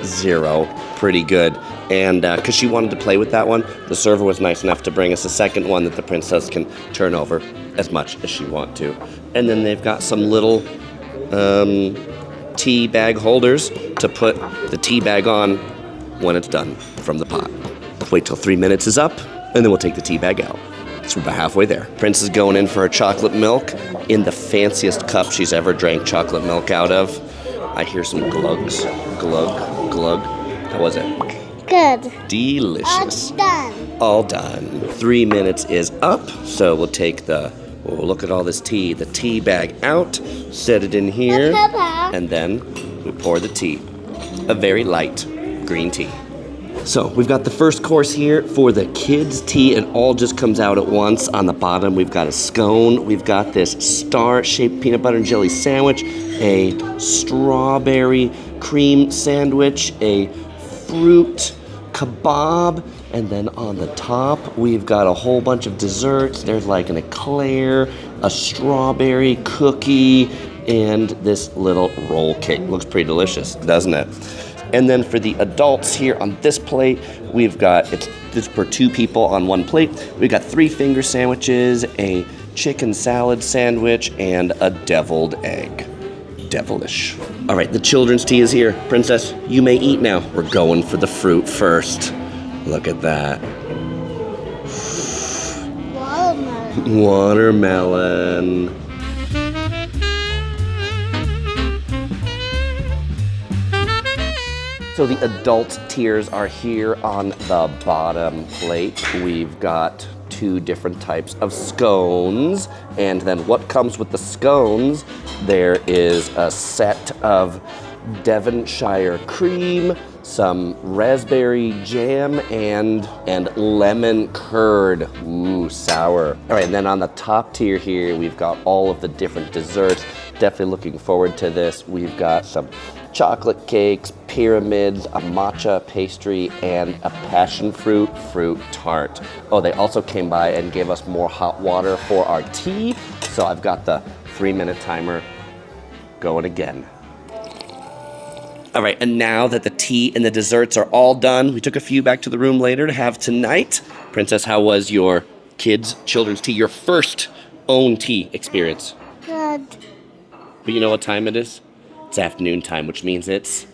0. Pretty good. And because she wanted to play with that one, the server was nice enough to bring us a second one that the princess can turn over as much as she wants to. And then they've got some little tea bag holders to put the tea bag on when it's done from the pot. Let's wait till 3 minutes is up, and then we'll take the tea bag out. So we're about halfway there. Prince is going in for her chocolate milk in the fanciest cup she's ever drank chocolate milk out of. I hear some glugs. Glug, glug. How was it? Good. Delicious. All done. All done. 3 minutes is up, so we'll take look at all this tea. The tea bag out, set it in here, and then we pour the tea. A very light green tea. So we've got the first course here for the kids' tea. It all just comes out at once. On the bottom, we've got a scone. We've got this star-shaped peanut butter and jelly sandwich, a strawberry cream sandwich, a fruit kebab, and then on the top, we've got a whole bunch of desserts. There's like an eclair, a strawberry cookie, and this little roll cake. Looks pretty delicious, doesn't it? And then for the adults here on this plate, we've got, this for 2 people on 1 plate. We've got 3 finger sandwiches, a chicken salad sandwich, and a deviled egg. Devilish. All right, the children's tea is here. Princess, you may eat now. We're going for the fruit first. Look at that. Watermelon. Watermelon. So the adult tiers are here on the bottom plate. We've got 2 different types of scones. And then what comes with the scones, there is a set of Devonshire cream, some raspberry jam, and lemon curd. Ooh, sour. All right, and then on the top tier here, we've got all of the different desserts. Definitely looking forward to this. We've got some chocolate cakes, pyramids, a matcha pastry, and a passion fruit tart. Oh, they also came by and gave us more hot water for our tea. So I've got the 3-minute timer going again. All right, and now that the tea and the desserts are all done, we took a few back to the room later to have tonight. Princess, how was your children's tea, your first own tea experience? Good. But you know what time it is? It's afternoon time, which means it's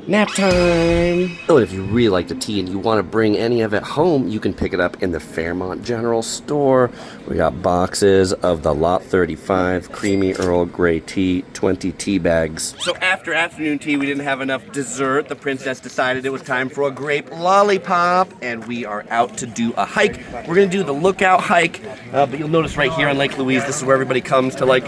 nap time. Oh, and if you really like the tea and you want to bring any of it home, you can pick it up in the Fairmont General Store. We got boxes of the Lot 35 Creamy Earl Grey Tea, 20 tea bags. So after afternoon tea, we didn't have enough dessert. The princess decided it was time for a grape lollipop, and we are out to do a hike. We're going to do the Lookout hike, but you'll notice right here on Lake Louise, this is where everybody comes to like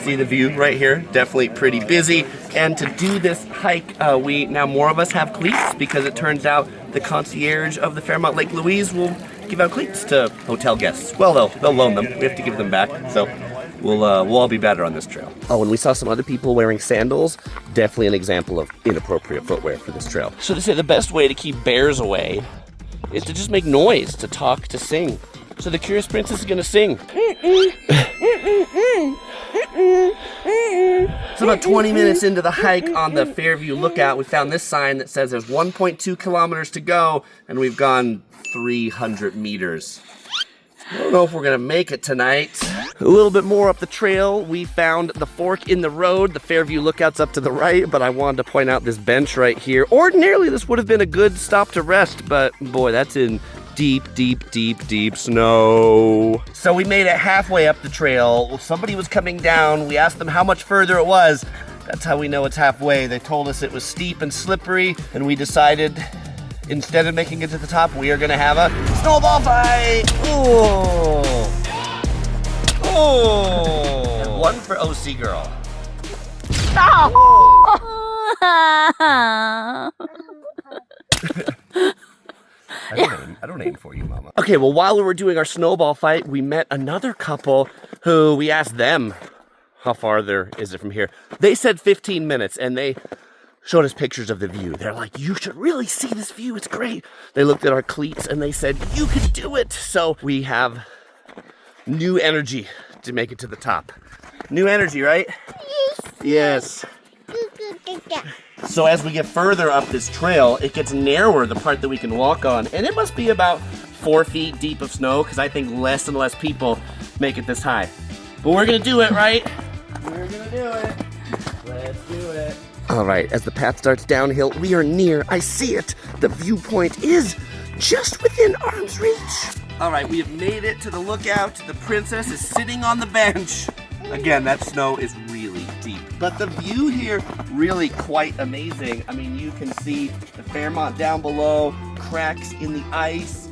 See the view right here? Definitely pretty busy. And to do this hike, now more of us have cleats because it turns out the concierge of the Fairmont Lake Louise will give out cleats to hotel guests. Well, they'll loan them. We have to give them back. So we'll all be better on this trail. Oh, and we saw some other people wearing sandals. Definitely an example of inappropriate footwear for this trail. So they say the best way to keep bears away is to just make noise, to talk, to sing. So the Curious Princess is gonna sing. So about 20 minutes into the hike on the Fairview Lookout, we found this sign that says there's 1.2 kilometers to go, and we've gone 300 meters. I don't know if we're gonna make it tonight. A little bit more up the trail, we found the fork in the road. The Fairview Lookout's up to the right, but I wanted to point out this bench right here. Ordinarily, this would have been a good stop to rest, but boy, that's in deep, deep, deep, deep snow. So we made it halfway up the trail. Somebody was coming down. We asked them how much further it was. That's how we know it's halfway. They told us it was steep and slippery, and we decided instead of making it to the top, we are gonna have a snowball fight. Oh. Oh. One for OC Girl. Oh. I don't aim for you, Mama. Okay, well, while we were doing our snowball fight, we met another couple who we asked them how far there is it from here. They said 15 minutes, and they showed us pictures of the view. They're like, you should really see this view. It's great. They looked at our cleats, and they said, you can do it. So we have new energy to make it to the top. New energy, right? Yes. So as we get further up this trail, it gets narrower, the part that we can walk on. And it must be about 4 feet deep of snow, because I think less and less people make it this high. But we're gonna do it, right? We're gonna do it. Let's do it. All right, as the path starts downhill, we are near. I see it. The viewpoint is just within arm's reach. All right, we have made it to the lookout. The princess is sitting on the bench. Again, that snow is really deep. But the view here, really quite amazing. I mean, you can see the Fairmont down below, cracks in the ice.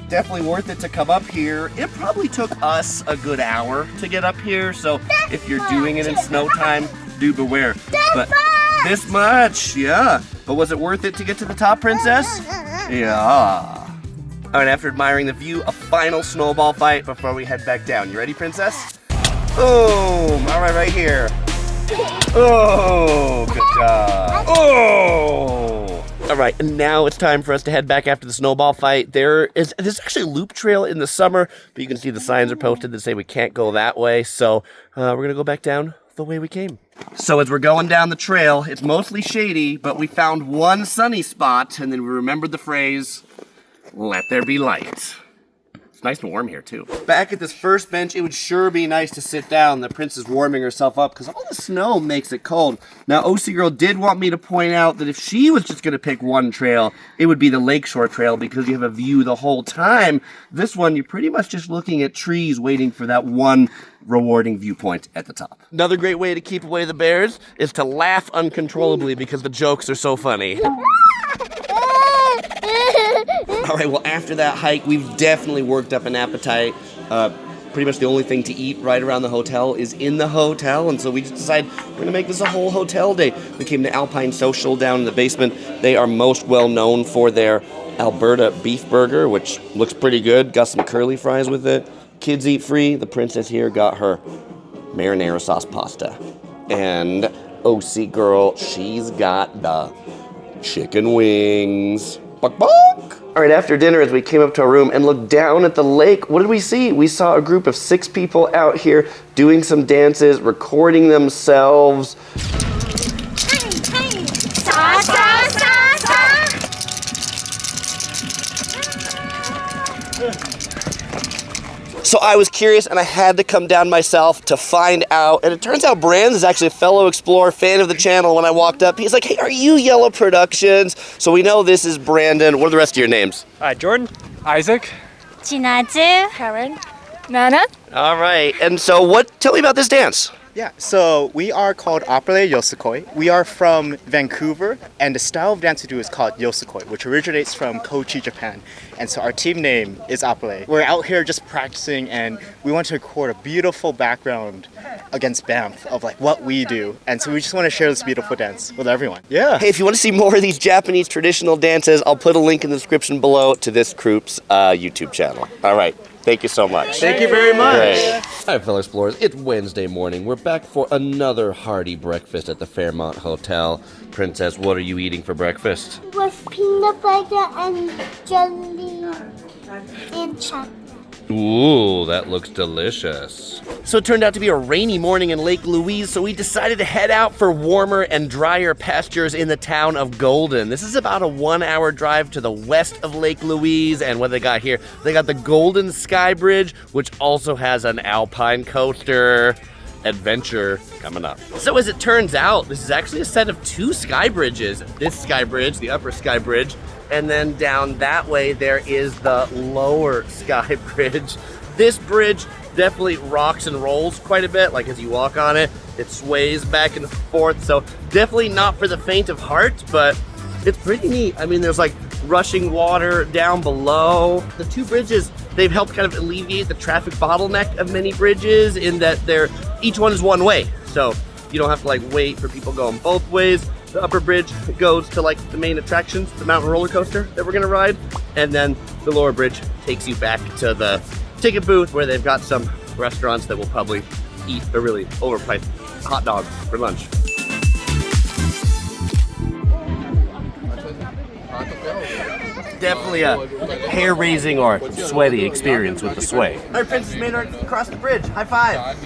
Definitely worth it to come up here. It probably took us a good hour to get up here, so if you're doing it in snow time, do beware. But this much, yeah. But was it worth it to get to the top, princess? Yeah. All right, after admiring the view, a final snowball fight before we head back down. You ready, princess? Boom! All right here. Oh, good job. Oh! All right, and now it's time for us to head back after the snowball fight. There's actually a loop trail in the summer, but you can see the signs are posted that say we can't go that way. So we're gonna go back down the way we came. So as we're going down the trail, it's mostly shady, but we found one sunny spot, and then we remembered the phrase, "Let there be light." It's nice and warm here, too. Back at this first bench, it would sure be nice to sit down. The prince is warming herself up because all the snow makes it cold. Now, OC Girl did want me to point out that if she was just going to pick one trail, it would be the Lakeshore Trail because you have a view the whole time. This one, you're pretty much just looking at trees waiting for that one rewarding viewpoint at the top. Another great way to keep away the bears is to laugh uncontrollably because the jokes are so funny. All right, well, after that hike, we've definitely worked up an appetite. Pretty much the only thing to eat right around the hotel is in the hotel, and so we just decided we're gonna make this a whole hotel day. We came to Alpine Social down in the basement. They are most well known for their Alberta beef burger, which looks pretty good. Got some curly fries with it. Kids eat free. The princess here got her marinara sauce pasta. And OC Girl, she's got the chicken wings. Buck, buck. All right, after dinner, as we came up to our room and looked down at the lake, what did we see? We saw a group of 6 people out here doing some dances, recording themselves. So I was curious, and I had to come down myself to find out. And it turns out Brand is actually a fellow explorer, fan of the channel. When I walked up, he's like, "Hey, are you Yellow Productions?" So we know this is Brandon. What are the rest of your names? Jordan, Isaac, 진아주, Karen, Nana. All right. And so tell me about this dance. Yeah, so we are called Opera Yosakoi. We are from Vancouver, and the style of dance we do is called Yosakoi, which originates from Kochi, Japan. And so our team name is Apple. We're out here just practicing, and we want to record a beautiful background against Banff of like what we do. And so we just want to share this beautiful dance with everyone. Yeah. Hey, if you want to see more of these Japanese traditional dances, I'll put a link in the description below to this group's YouTube channel. All right. Thank you so much. Thank you very much. Great. All right, fellow explorers, it's Wednesday morning. We're back for another hearty breakfast at the Fairmont Hotel. Princess, what are you eating for breakfast? With peanut butter and jelly and chocolate. Ooh, that looks delicious. So it turned out to be a rainy morning in Lake Louise, so we decided to head out for warmer and drier pastures in the town of Golden. This is about a 1-hour drive to the west of Lake Louise, and what they got here, they got the Golden Sky Bridge, which also has an alpine coaster adventure coming up. So as it turns out, this is actually a set of 2 sky bridges. This sky bridge, the upper sky bridge, and then down that way there is the lower sky bridge. This bridge definitely rocks and rolls quite a bit. Like as you walk on it, it sways back and forth. So definitely not for the faint of heart, but it's pretty neat. I mean, there's like rushing water down below. The 2 bridges, they've helped kind of alleviate the traffic bottleneck of many bridges in that each one is one way. So you don't have to like wait for people going both ways. The upper bridge goes to like the main attractions, the mountain roller coaster that we're gonna ride. And then the lower bridge takes you back to the ticket booth where they've got some restaurants that will probably eat a really overpriced hot dog for lunch. Definitely a hair-raising or sweaty experience with the sway. All right, Princess made her across the bridge. High five.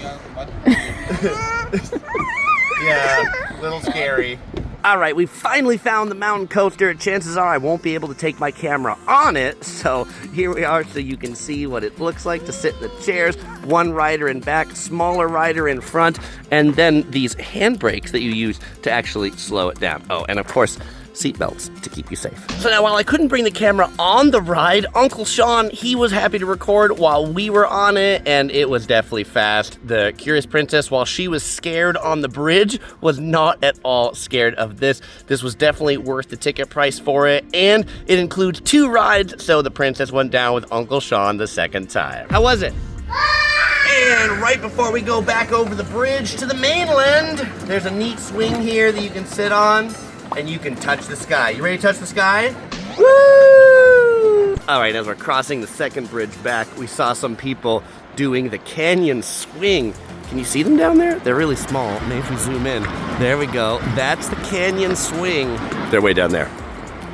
Yeah, a little scary. All right, we finally found the mountain coaster. Chances are I won't be able to take my camera on it, so here we are so you can see what it looks like to sit in the chairs. 1 rider in back, smaller rider in front, and then these handbrakes that you use to actually slow it down. Oh, and of course, seatbelts to keep you safe. So now, while I couldn't bring the camera on the ride, Uncle Sean, he was happy to record while we were on it, and it was definitely fast. The Curious Princess, while she was scared on the bridge, was not at all scared of this. This was definitely worth the ticket price for it, and it includes 2 rides, so the princess went down with Uncle Sean the second time. How was it? And right before we go back over the bridge to the mainland, there's a neat swing here that you can sit on, and you can touch the sky. You ready to touch the sky? Woo! All right, as we're crossing the second bridge back, we saw some people doing the canyon swing. Can you see them down there? They're really small. Maybe if we zoom in. There we go. That's the canyon swing. They're way down there.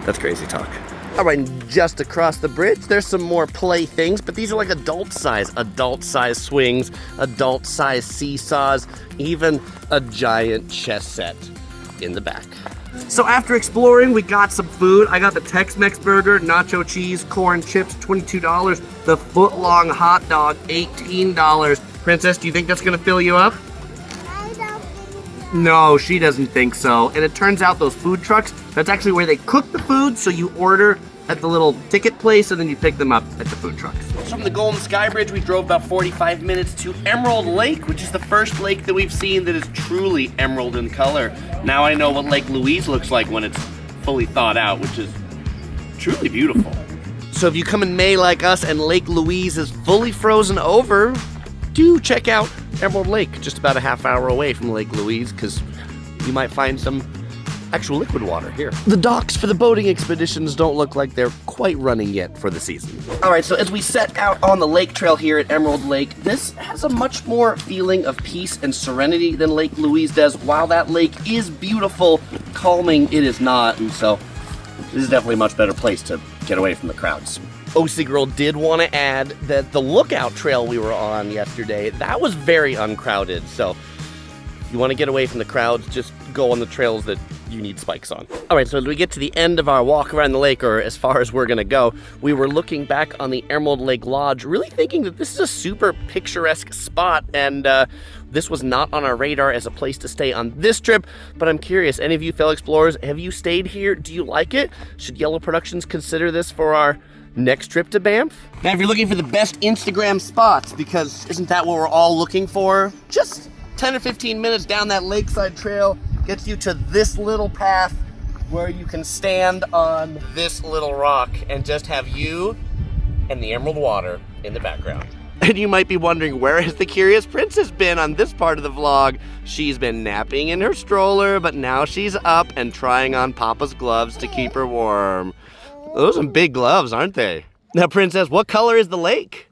That's crazy talk. All right, and just across the bridge, there's some more play things, but these are like adult size swings, adult size seesaws, even a giant chess set in the back. So after exploring, we got some food. I got the Tex-Mex burger, nacho cheese, corn chips, $22. The foot-long hot dog, $18. Princess, do you think that's gonna fill you up? I don't think No, she doesn't think so. And it turns out those food trucks, that's actually where they cook the food, so you order at the little ticket place and then you pick them up at the food trucks. From the Golden Sky Bridge, we drove about 45 minutes to Emerald Lake, which is the first lake that we've seen that is truly emerald in color. Now I know what Lake Louise looks like when it's fully thawed out, which is truly beautiful. So if you come in May like us and Lake Louise is fully frozen over, do check out Emerald Lake, just about a half hour away from Lake Louise, because you might find some actual liquid water here. The docks for the boating expeditions don't look like they're quite running yet for the season. All right, so as we set out on the lake trail here at Emerald Lake, this has a much more feeling of peace and serenity than Lake Louise does. While that lake is beautiful, calming it is not, and so this is definitely a much better place to get away from the crowds. OC Girl did want to add that the lookout trail we were on yesterday, that was very uncrowded, so if you want to get away from the crowds, just go on the trails that you need spikes on. All right, so as we get to the end of our walk around the lake, or as far as we're gonna go, we were looking back on the Emerald Lake Lodge, really thinking that this is a super picturesque spot, and this was not on our radar as a place to stay on this trip, but I'm curious, any of you fellow explorers, have you stayed here? Do you like it? Should Yellow Productions consider this for our next trip to Banff? Now, if you're looking for the best Instagram spots, because isn't that what we're all looking for? Just 10 or 15 minutes down that lakeside trail gets you to this little path where you can stand on this little rock and just have you and the emerald water in the background. And you might be wondering, where has the Curious Princess been on this part of the vlog? She's been napping in her stroller, but now she's up and trying on Papa's gloves to keep her warm. Those are some big gloves, aren't they? Now, Princess, what color is the lake?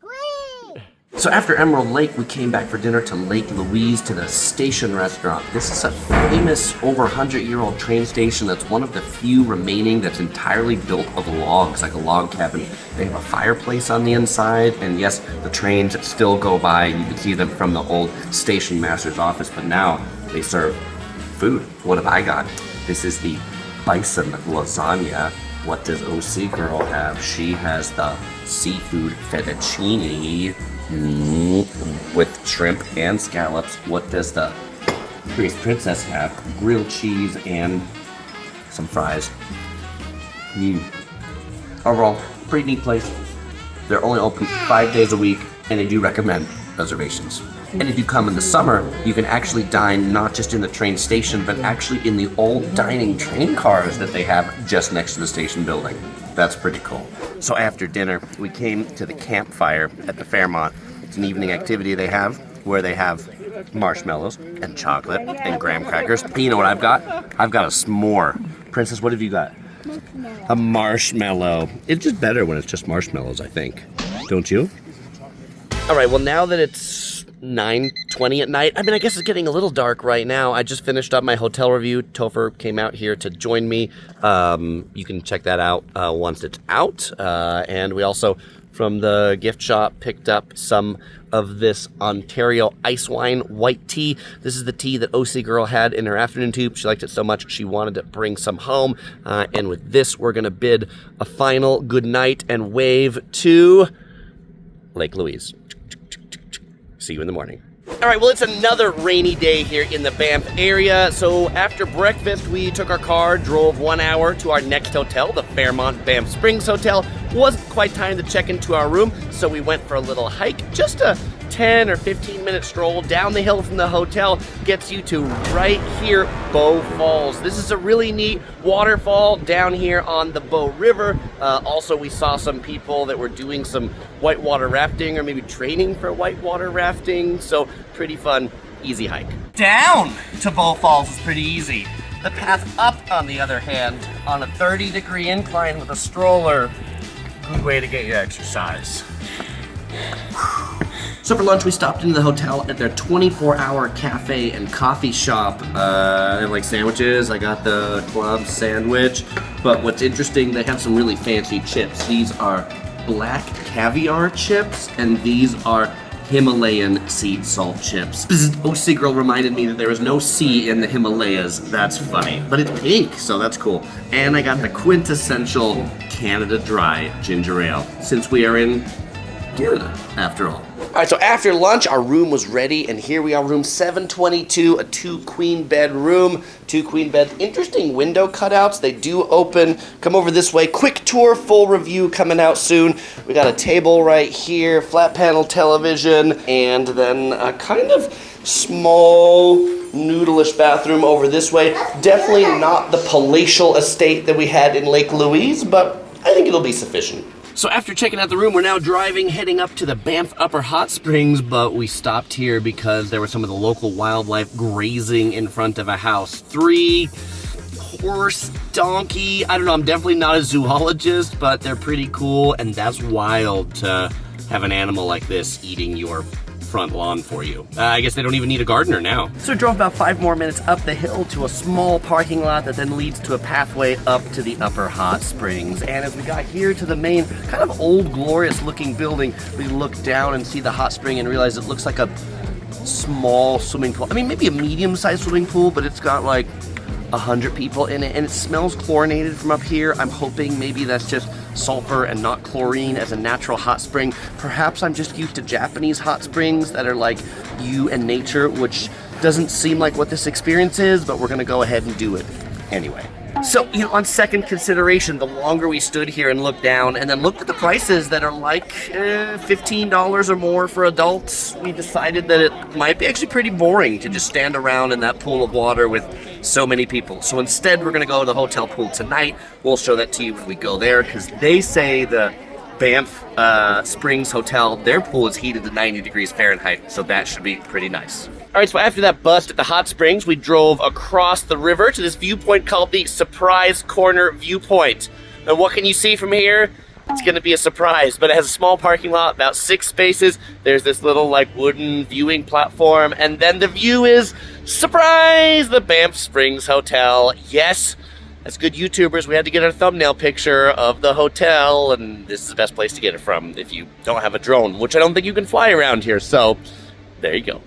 So after Emerald Lake, we came back for dinner to Lake Louise to the Station Restaurant. This is a famous over 100-year-old train station that's one of the few remaining that's entirely built of logs, like a log cabin. They have a fireplace on the inside, and yes, the trains still go by. You can see them from the old station master's office, but now they serve food. What have I got? This is the bison lasagna. What does OC Girl have? She has the seafood fettuccine. With shrimp and scallops. What does the Curious Princess have? Grilled cheese and some fries. Overall, pretty neat place. They're only open 5 days a week, and they do recommend reservations. And if you come in the summer, you can actually dine not just in the train station, but actually in the old dining train cars that they have just next to the station building. That's pretty cool. So after dinner, we came to the campfire at the Fairmont. It's an evening activity they have where they have marshmallows and chocolate and graham crackers. And you know what I've got? I've got a s'more. Princess, what have you got? Marshmallow. A marshmallow. It's just better when it's just marshmallows, I think. Don't you? All right, well, now that it's 9:20 at night, I mean, I guess it's getting a little dark right now. I just finished up my hotel review. Topher came out here to join me. You can check that out once it's out. And we also, from the gift shop, picked up some of this Ontario ice wine white tea. This is the tea that OC Girl had in her afternoon tube. She liked it so much she wanted to bring some home. And with this, we're gonna bid a final good night and wave to Lake Louise. See you in the morning. All right, well, it's another rainy day here in the Banff area. So after breakfast, we took our car, drove 1 hour to our next hotel, the Fairmont Banff Springs Hotel. Wasn't quite time to check into our room, so we went for a little hike. Just a 10 or 15-minute stroll down the hill from the hotel gets you to right here, Bow Falls. This is a really neat waterfall down here on the Bow River. Also, we saw some people that were doing some whitewater rafting or maybe training for whitewater rafting. So pretty fun, easy hike. Down to Bow Falls is pretty easy. The path up, on the other hand, on a 30-degree incline with a stroller, good way to get your exercise. So for lunch, we stopped into the hotel at their 24-hour cafe and coffee shop. They have like sandwiches. I got the club sandwich. But what's interesting, they have some really fancy chips. These are black caviar chips, and these are Himalayan sea salt chips. OC Girl reminded me that there is no sea in the Himalayas. That's funny. But it's pink, so that's cool. And I got the quintessential Canada Dry ginger ale, since we are in Canada, after all. All right, so after lunch, our room was ready, and here we are, room 722, a 2-queen bed room. 2 queen beds, interesting window cutouts. They do open. Come over this way. Quick tour, full review coming out soon. We got a table right here, flat panel television, and then a kind of small, noodleish bathroom over this way. Definitely not the palatial estate that we had in Lake Louise, but I think it'll be sufficient. So after checking out the room, we're now driving, heading up to the Banff Upper Hot Springs, but we stopped here because there was some of the local wildlife grazing in front of a house. 3 horse, donkey, I don't know, I'm definitely not a zoologist, but they're pretty cool, and that's wild to have an animal like this eating your front lawn for you. I guess they don't even need a gardener now. So we drove about 5 more minutes up the hill to a small parking lot that then leads to a pathway up to the Upper Hot Springs. And as we got here to the main, kind of old, glorious looking building, we look down and see the hot spring and realize it looks like a small swimming pool. I mean, maybe a medium-sized swimming pool, but it's got like 100 people in it, and it smells chlorinated from up here. I'm hoping maybe that's just sulfur and not chlorine as a natural hot spring. Perhaps I'm just used to Japanese hot springs that are like you and nature, which doesn't seem like what this experience is, but we're gonna go ahead and do it anyway. So, you know, on second consideration, the longer we stood here and looked down and then looked at the prices that are like $15 or more for adults, we decided that it might be actually pretty boring to just stand around in that pool of water with so many people. So instead, we're gonna go to the hotel pool tonight. We'll show that to you when we go there, because they say the Banff Springs Hotel, their pool is heated to 90 degrees Fahrenheit, so that should be pretty nice. All right, so after that bust at the hot springs, we drove across the river to this viewpoint called the Surprise Corner Viewpoint. And what can you see from here? It's gonna be a surprise, but it has a small parking lot, about 6 spaces. There's this little like wooden viewing platform, and then the view is, surprise, the Banff Springs Hotel. Yes, as good YouTubers, we had to get our thumbnail picture of the hotel, and this is the best place to get it from if you don't have a drone, which I don't think you can fly around here, so there you go.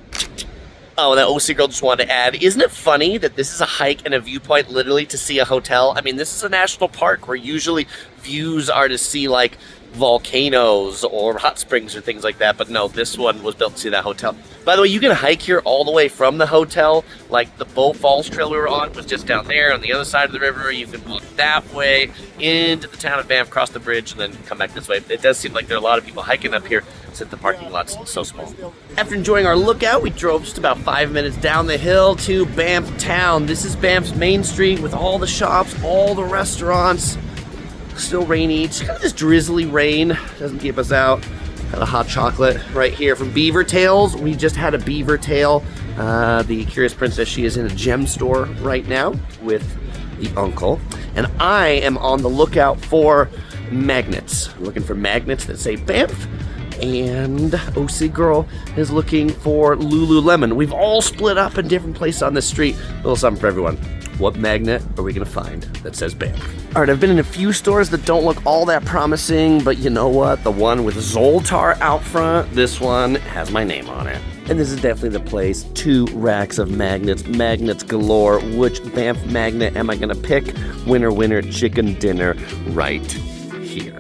Oh, and that OC girl just wanted to add, isn't it funny that this is a hike and a viewpoint literally to see a hotel? I mean, this is a national park where usually views are to see like volcanoes or hot springs or things like that, but no, this one was built to see that hotel. By the way, you can hike here all the way from the hotel. Like the Bow Falls trail we were on was just down there on the other side of the river. You can walk that way into the town of Banff, cross the bridge, and then come back this way. It does seem like there are a lot of people hiking up here since the parking lot's so small. After enjoying our lookout, we drove just about 5 minutes down the hill to Banff town. This is Banff's main street with all the shops, all the restaurants. Still rainy, just kind of this drizzly rain, doesn't keep us out. Got a hot chocolate right here from Beaver Tails. We just had a beaver tail. The Curious Princess, she is in a gem store right now with the uncle. And I am on the lookout for magnets. I'm looking for magnets that say Banff. And OC Girl is looking for Lululemon. We've all split up in different places on the street. A little something for everyone. What magnet are we gonna find that says Banff? All right, I've been in a few stores that don't look all that promising, but you know what? The one with Zoltar out front, this one has my name on it. And this is definitely the place. 2 racks of magnets, magnets galore. Which Banff magnet am I gonna pick? Winner, winner, chicken dinner right here.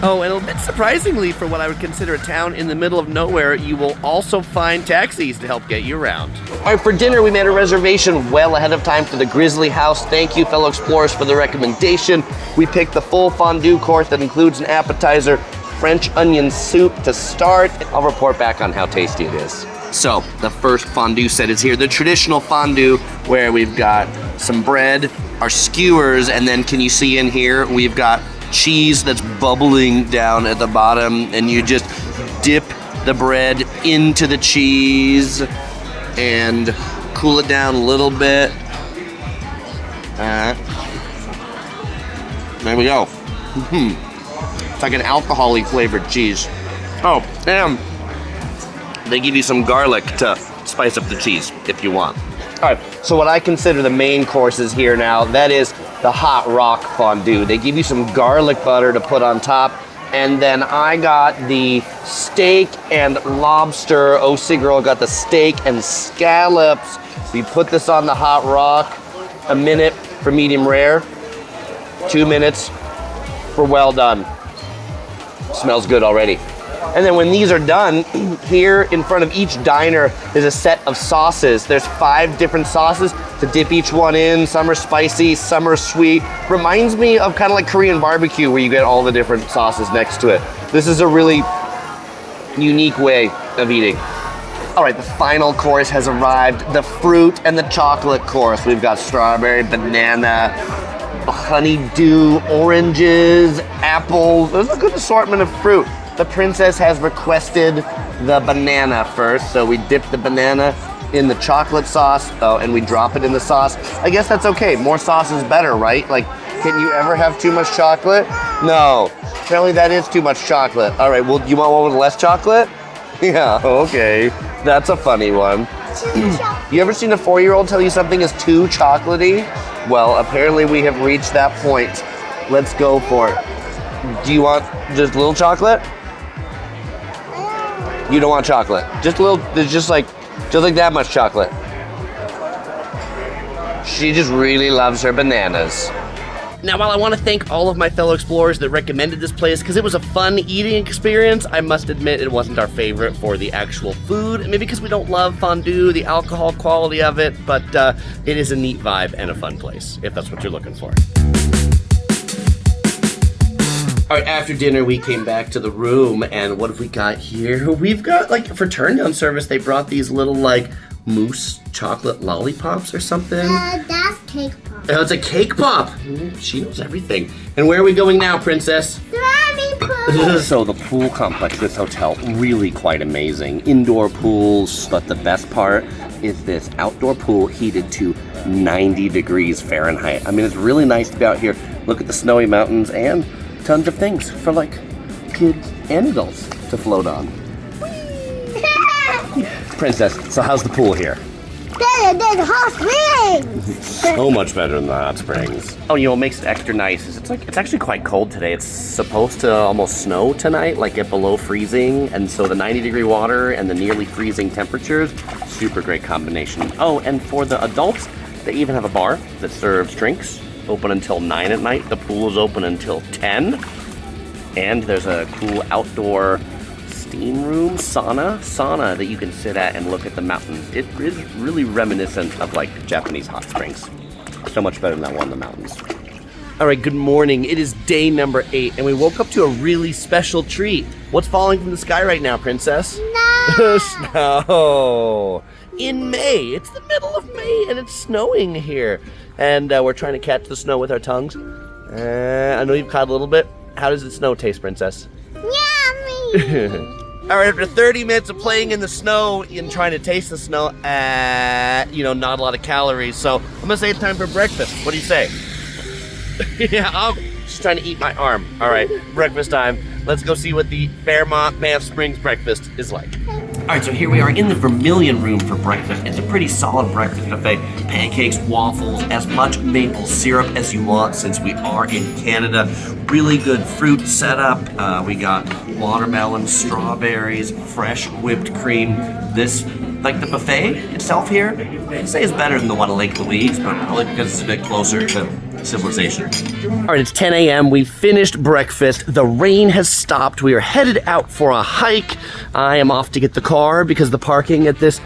Oh, and a bit surprisingly, for what I would consider a town in the middle of nowhere, you will also find taxis to help get you around. All right, for dinner, we made a reservation well ahead of time for the Grizzly House. Thank you, fellow explorers, for the recommendation. We picked the full fondue course that includes an appetizer, French onion soup to start. I'll report back on how tasty it is. So, the first fondue set is here. The traditional fondue, where we've got some bread, our skewers, and then can you see in here, we've got cheese that's bubbling down at the bottom, and you just dip the bread into the cheese and cool it down a little bit. There we go. It's like an alcohol-y flavored cheese. Oh, and they give you some garlic to spice up the cheese if you want. All right, so what I consider the main courses here now, that is the hot rock fondue. They give you some garlic butter to put on top, and then I got the steak and lobster. OC Girl got the steak and scallops. We put this on the hot rock, 1 minute for medium rare, 2 minutes for well done. Smells good already. And then when these are done, here in front of each diner is a set of sauces. There's 5 different sauces to dip each one in. Some are spicy, some are sweet. Reminds me of kind of like Korean barbecue where you get all the different sauces next to it. This is a really unique way of eating. All right, the final course has arrived. The fruit and the chocolate course. We've got strawberry, banana, honeydew, oranges, apples. There's a good assortment of fruit. The princess has requested the banana first, so we dip the banana in the chocolate sauce, and we drop it in the sauce. I guess that's okay. More sauce is better, right? Like, can you ever have too much chocolate? No. Apparently that is too much chocolate. All right, well, you want one with less chocolate? Yeah, okay. That's a funny one. You ever seen a 4-year-old tell you something is too chocolatey? Well, apparently we have reached that point. Let's go for it. Do you want just a little chocolate? You don't want chocolate. Just a little, just like that much chocolate. She just really loves her bananas. Now, while I want to thank all of my fellow explorers that recommended this place because it was a fun eating experience, I must admit it wasn't our favorite for the actual food. Maybe because we don't love fondue, the alcohol quality of it, but it is a neat vibe and a fun place, if that's what you're looking for. All right, after dinner, we came back to the room, and what have we got here? We've got, like, for turn-down service, they brought these little, like, mousse chocolate lollipops or something. That's cake pop. Oh, it's a cake pop. She knows everything. And where are we going now, Princess? Swimming pool. So the pool complex, this hotel, really quite amazing. Indoor pools, but the best part is this outdoor pool heated to 90 degrees Fahrenheit. I mean, it's really nice to be out here, look at the snowy mountains, and tons of things for like kids and adults to float on. Princess, so how's the pool here? Better than hot springs. So much better than the hot springs. Oh, you know what makes it extra nice is it's actually quite cold today. It's supposed to almost snow tonight, like get below freezing, and so the 90-degree water and the nearly freezing temperatures, super great combination. Oh, and for the adults, they even have a bar that serves drinks, open until 9 at night. The pool is open until 10, and there's a cool outdoor steam room, sauna that you can sit at and look at the mountains. It is really reminiscent of like Japanese hot springs. So much better than that one in the mountains. All right, good morning. It is day number 8, and we woke up to a really special treat. What's falling from the sky right now, Princess? No. Snow. In May. It's the middle of May, and it's snowing here. And we're trying to catch the snow with our tongues. I know you've caught a little bit. How does the snow taste, Princess? Yummy. All right, after 30 minutes of playing in the snow and trying to taste the snow, not a lot of calories. So I'm gonna say it's time for breakfast. What do you say? Yeah, I'm just trying to eat my arm. All right, breakfast time. Let's go see what the Fairmont Banff Springs breakfast is like. All right, so here we are in the Vermilion Room for breakfast. It's a pretty solid breakfast buffet. Pancakes, waffles, as much maple syrup as you want since we are in Canada. Really good fruit setup. We got watermelon, strawberries, fresh whipped cream. This, like the buffet itself here, I'd say is better than the one at Lake Louise, but probably because it's a bit closer to civilization. All right, it's 10 a.m. We finished breakfast. The rain has stopped. We are headed out for a hike. I am off to get the car because the parking at this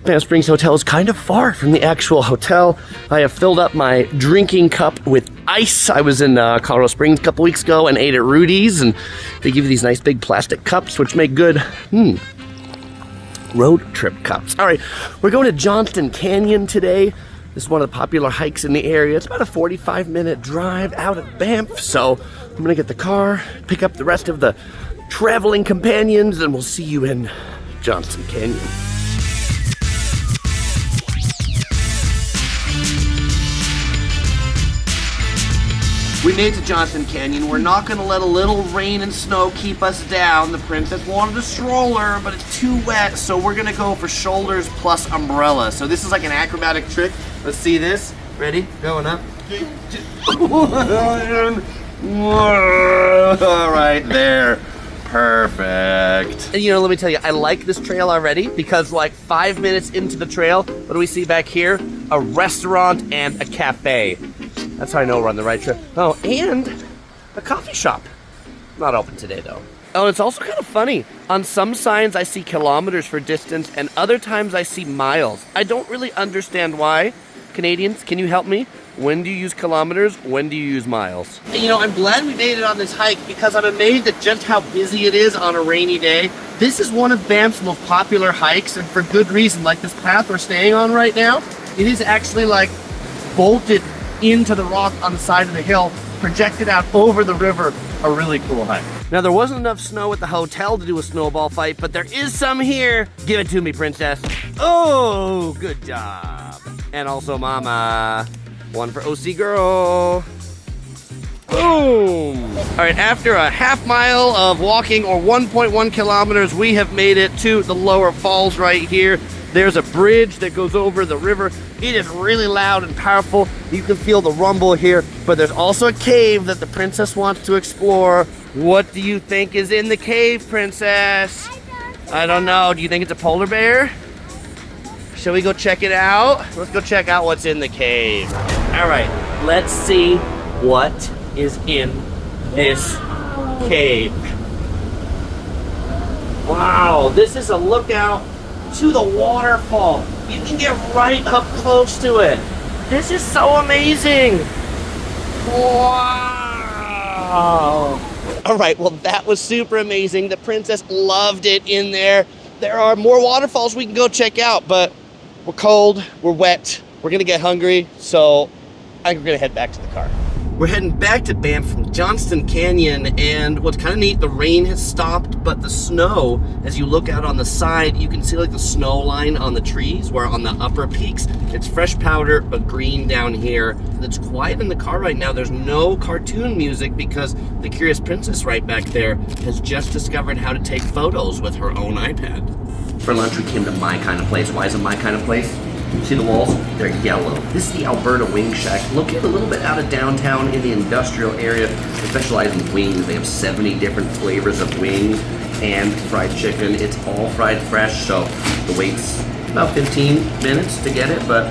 Banff Springs Hotel is kind of far from the actual hotel. I have filled up my drinking cup with ice. I was in Colorado Springs a couple weeks ago and ate at Rudy's, and they give you these nice big plastic cups, which make good road trip cups. All right, we're going to Johnston Canyon today. This is one of the popular hikes in the area. It's about a 45-minute drive out of Banff, so I'm gonna get the car, pick up the rest of the traveling companions, and we'll see you in Johnston Canyon. We made it to Johnston Canyon. We're not gonna let a little rain and snow keep us down. The princess wanted a stroller, but it's too wet, so we're gonna go for shoulders plus umbrella. So this is like an acrobatic trick. Let's see this. Ready? Going up. All right, there. Perfect. And let me tell you, I like this trail already because like 5 minutes into the trail, what do we see back here? A restaurant and a cafe. That's how I know we're on the right trail. Oh, and a coffee shop. Not open today, though. Oh, and it's also kind of funny. On some signs, I see kilometers for distance, and other times I see miles. I don't really understand why. Canadians, can you help me? When do you use kilometers? When do you use miles? I'm glad we made it on this hike because I'm amazed at just how busy it is on a rainy day. This is one of Banff's most popular hikes, and for good reason. Like this path we're staying on right now, it is actually like bolted into the rock on the side of the hill, projected out over the river. A really cool hike. Now, there wasn't enough snow at the hotel to do a snowball fight, but there is some here. Give it to me, princess. Oh, good job. And also, mama. One for OC girl. Boom. All right, after a half mile of walking, or 1.1 kilometers, we have made it to the lower falls right here. There's a bridge that goes over the river. It is really loud and powerful. You can feel the rumble here, but there's also a cave that the princess wants to explore. What do you think is in the cave, princess? I don't know. Do you think it's a polar bear? Shall we go check it out? Let's go check out what's in the cave. All right, let's see what is in this cave. Wow, this is a lookout to the waterfall. You can get right up close to it. This is so amazing. Wow. All right, well, that was super amazing. The princess loved it in there. There are more waterfalls we can go check out, but we're cold, we're wet, we're gonna get hungry, so I'm gonna head back to the car. We're heading back to Banff from Johnston Canyon, and what's kind of neat, the rain has stopped, but the snow, as you look out on the side, you can see like the snow line on the trees, where on the upper peaks, it's fresh powder, but green down here. It's quiet in the car right now. There's no cartoon music because the Curious Princess right back there has just discovered how to take photos with her own iPad. For lunch, we came to My Kind of Place. Why is it My Kind of Place? See the walls? They're yellow. This is the Alberta Wing Shack, located a little bit out of downtown in the industrial area. They specialize in wings. They have 70 different flavors of wings and fried chicken. It's all fried fresh, so the wait's about 15 minutes to get it, but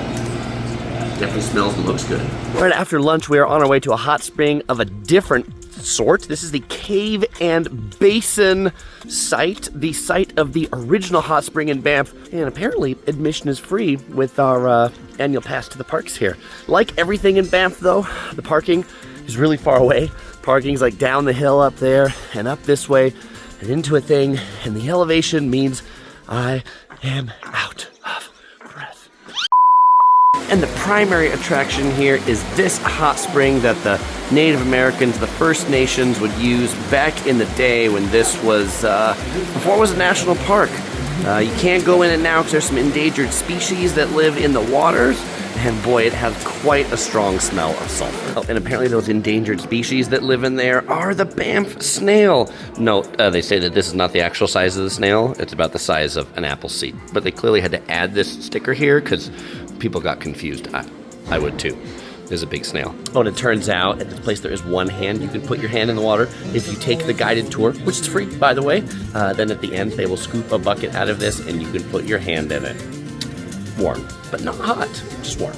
definitely smells and looks good. Right after lunch, we are on our way to a hot spring of a different sort. This is the Cave and Basin site, the site of the original hot spring in Banff, and apparently admission is free with our annual pass to the parks here. Like everything in Banff though, the parking is really far away. Parking's like down the hill up there and up this way and into a thing, and the elevation means I am out of breath. And the primary attraction here is this hot spring that the Native Americans, the First Nations, would use back in the day when this was, before it was a national park. You can't go in it now because there's some endangered species that live in the waters, and boy, it has quite a strong smell of sulfur. Oh, and apparently those endangered species that live in there are the Banff snail. Note, they say that this is not the actual size of the snail, it's about the size of an apple seed. But they clearly had to add this sticker here because people got confused. I would too. There's a big snail. Oh, and it turns out at this place there is one hand. You can put your hand in the water. If you take the guided tour, which is free, by the way, then at the end they will scoop a bucket out of this and you can put your hand in it. Warm, but not hot, just warm.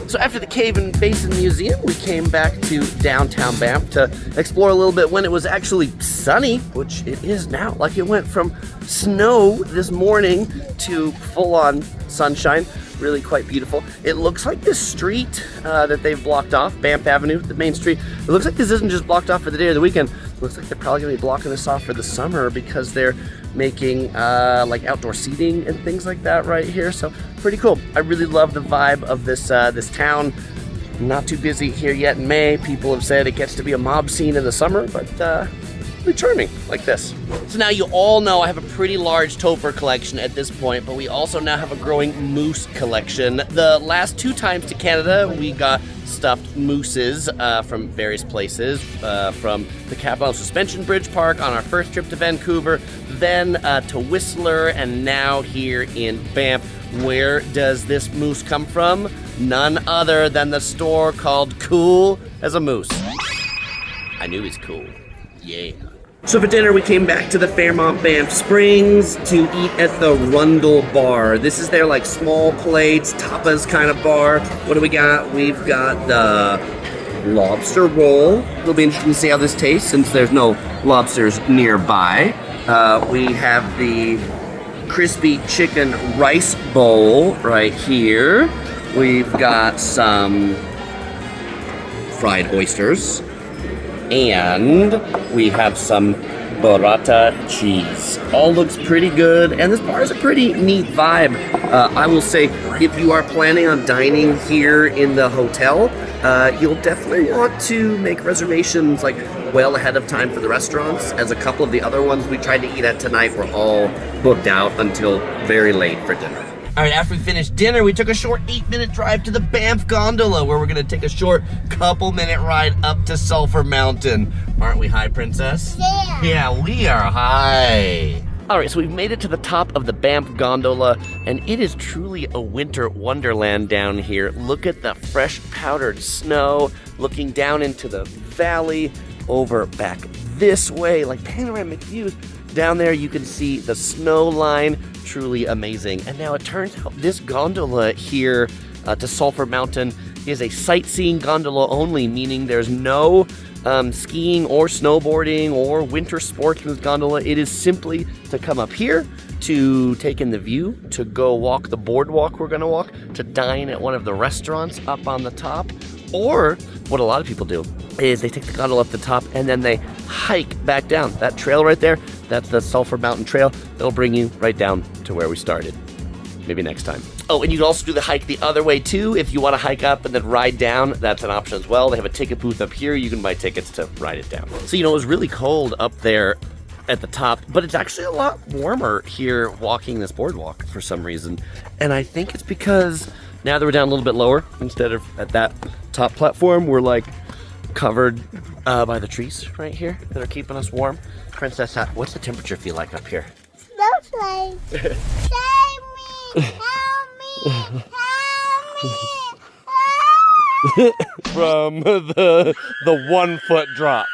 So after the Cave and Basin Museum, we came back to downtown Banff to explore a little bit when it was actually sunny, which it is now. Like it went from snow this morning to full-on sunshine. Really quite beautiful. It looks like this street that they've blocked off, Banff Avenue, the main street. It looks like this isn't just blocked off for the day or the weekend. It looks like they're probably gonna be blocking this off for the summer because they're making like outdoor seating and things like that right here. So pretty cool. I really love the vibe of this this town. Not too busy here yet in May. People have said it gets to be a mob scene in the summer, but really charming like this. So now you all know I have a pretty large topher collection at this point, but we also now have a growing moose collection. The last 2 times to Canada, we got stuffed mooses from various places, from the Capital Suspension Bridge Park on our first trip to Vancouver, then to Whistler, and now here in Banff. Where does this moose come from? None other than the store called Cool as a Moose. I knew he's cool. Yeah. So for dinner, we came back to the Fairmont Banff Springs to eat at the Rundle Bar. This is their like small plates, tapas kind of bar. What do we got? We've got the lobster roll. It'll be interesting to see how this tastes since there's no lobsters nearby. We have the crispy chicken rice bowl right here. We've got some fried oysters. And we have some burrata cheese. All looks pretty good, and this bar is a pretty neat vibe. I will say, if you are planning on dining here in the hotel, you'll definitely want to make reservations like well ahead of time for the restaurants, as a couple of the other ones we tried to eat at tonight were all booked out until very late for dinner. All right, after we finished dinner, we took a short 8-minute drive to the Banff Gondola, where we're gonna take a short couple-minute ride up to Sulphur Mountain. Aren't we high, Princess? Yeah. Yeah, we are high. All right, so we've made it to the top of the Banff Gondola, and it is truly a winter wonderland down here. Look at the fresh powdered snow, looking down into the valley, over back this way, like panoramic views. Down there you can see the snow line, truly amazing. And now it turns out this gondola here to Sulphur Mountain is a sightseeing gondola only, meaning there's no skiing or snowboarding or winter sports from this gondola. It is simply to come up here, to take in the view, to go walk the boardwalk we're gonna walk, to dine at one of the restaurants up on the top, or what a lot of people do is they take the gondola up the top and then they hike back down. That trail right there, that's the Sulphur Mountain Trail. It'll bring you right down to where we started. maybe next time. Oh, and you can also do the hike the other way too. If you want to hike up and then ride down, that's an option as well. They have a ticket booth up here. You can buy tickets to ride it down. So, you know, it was really cold up there at the top, but it's actually a lot warmer here walking this boardwalk for some reason. And I think it's because now that we're down a little bit lower, instead of at that top platform, we're like covered by the trees right here that are keeping us warm. Princess, what's the temperature feel like up here? Snowflake. Save me! Help me! Help me! From the 1 foot drop.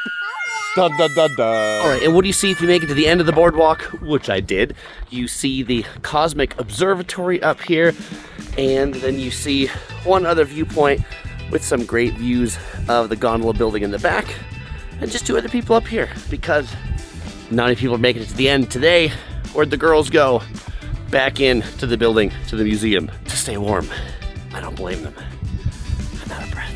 Dun, dun, dun, dun. All right, and what do you see if you make it to the end of the boardwalk, which I did? You see the Cosmic Observatory up here, and then you see one other viewpoint with some great views of the gondola building in the back, and just 2 other people up here, because not many people are making it to the end today. Where'd the girls go? Back in to the building, to the museum, to stay warm. I don't blame them. I'm out of breath.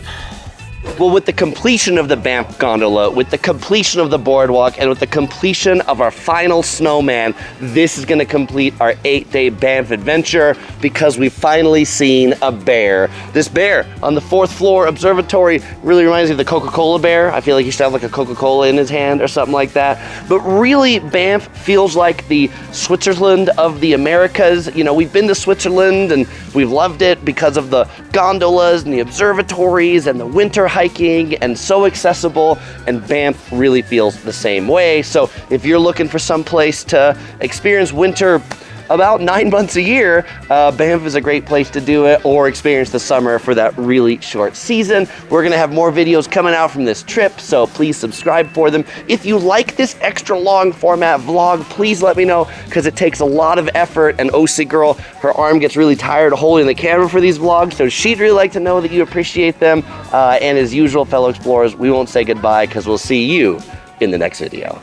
Well, with the completion of the Banff Gondola, with the completion of the boardwalk, and with the completion of our final snowman, this is going to complete our 8-day Banff adventure because we've finally seen a bear. This bear on the 4th floor observatory really reminds me of the Coca-Cola bear. I feel like he should have like a Coca-Cola in his hand or something like that. But really, Banff feels like the Switzerland of the Americas. You know, we've been to Switzerland and we've loved it because of the gondolas and the observatories and the winter hiking, and so accessible, and Banff really feels the same way. So if you're looking for some place to experience winter about 9 months a year, Banff is a great place to do it, or experience the summer for that really short season. We're gonna have more videos coming out from this trip, so please subscribe for them. If you like this extra long format vlog, please let me know, because it takes a lot of effort, and OC Girl, her arm gets really tired of holding the camera for these vlogs, so she'd really like to know that you appreciate them. And as usual, fellow explorers, we won't say goodbye, because we'll see you in the next video.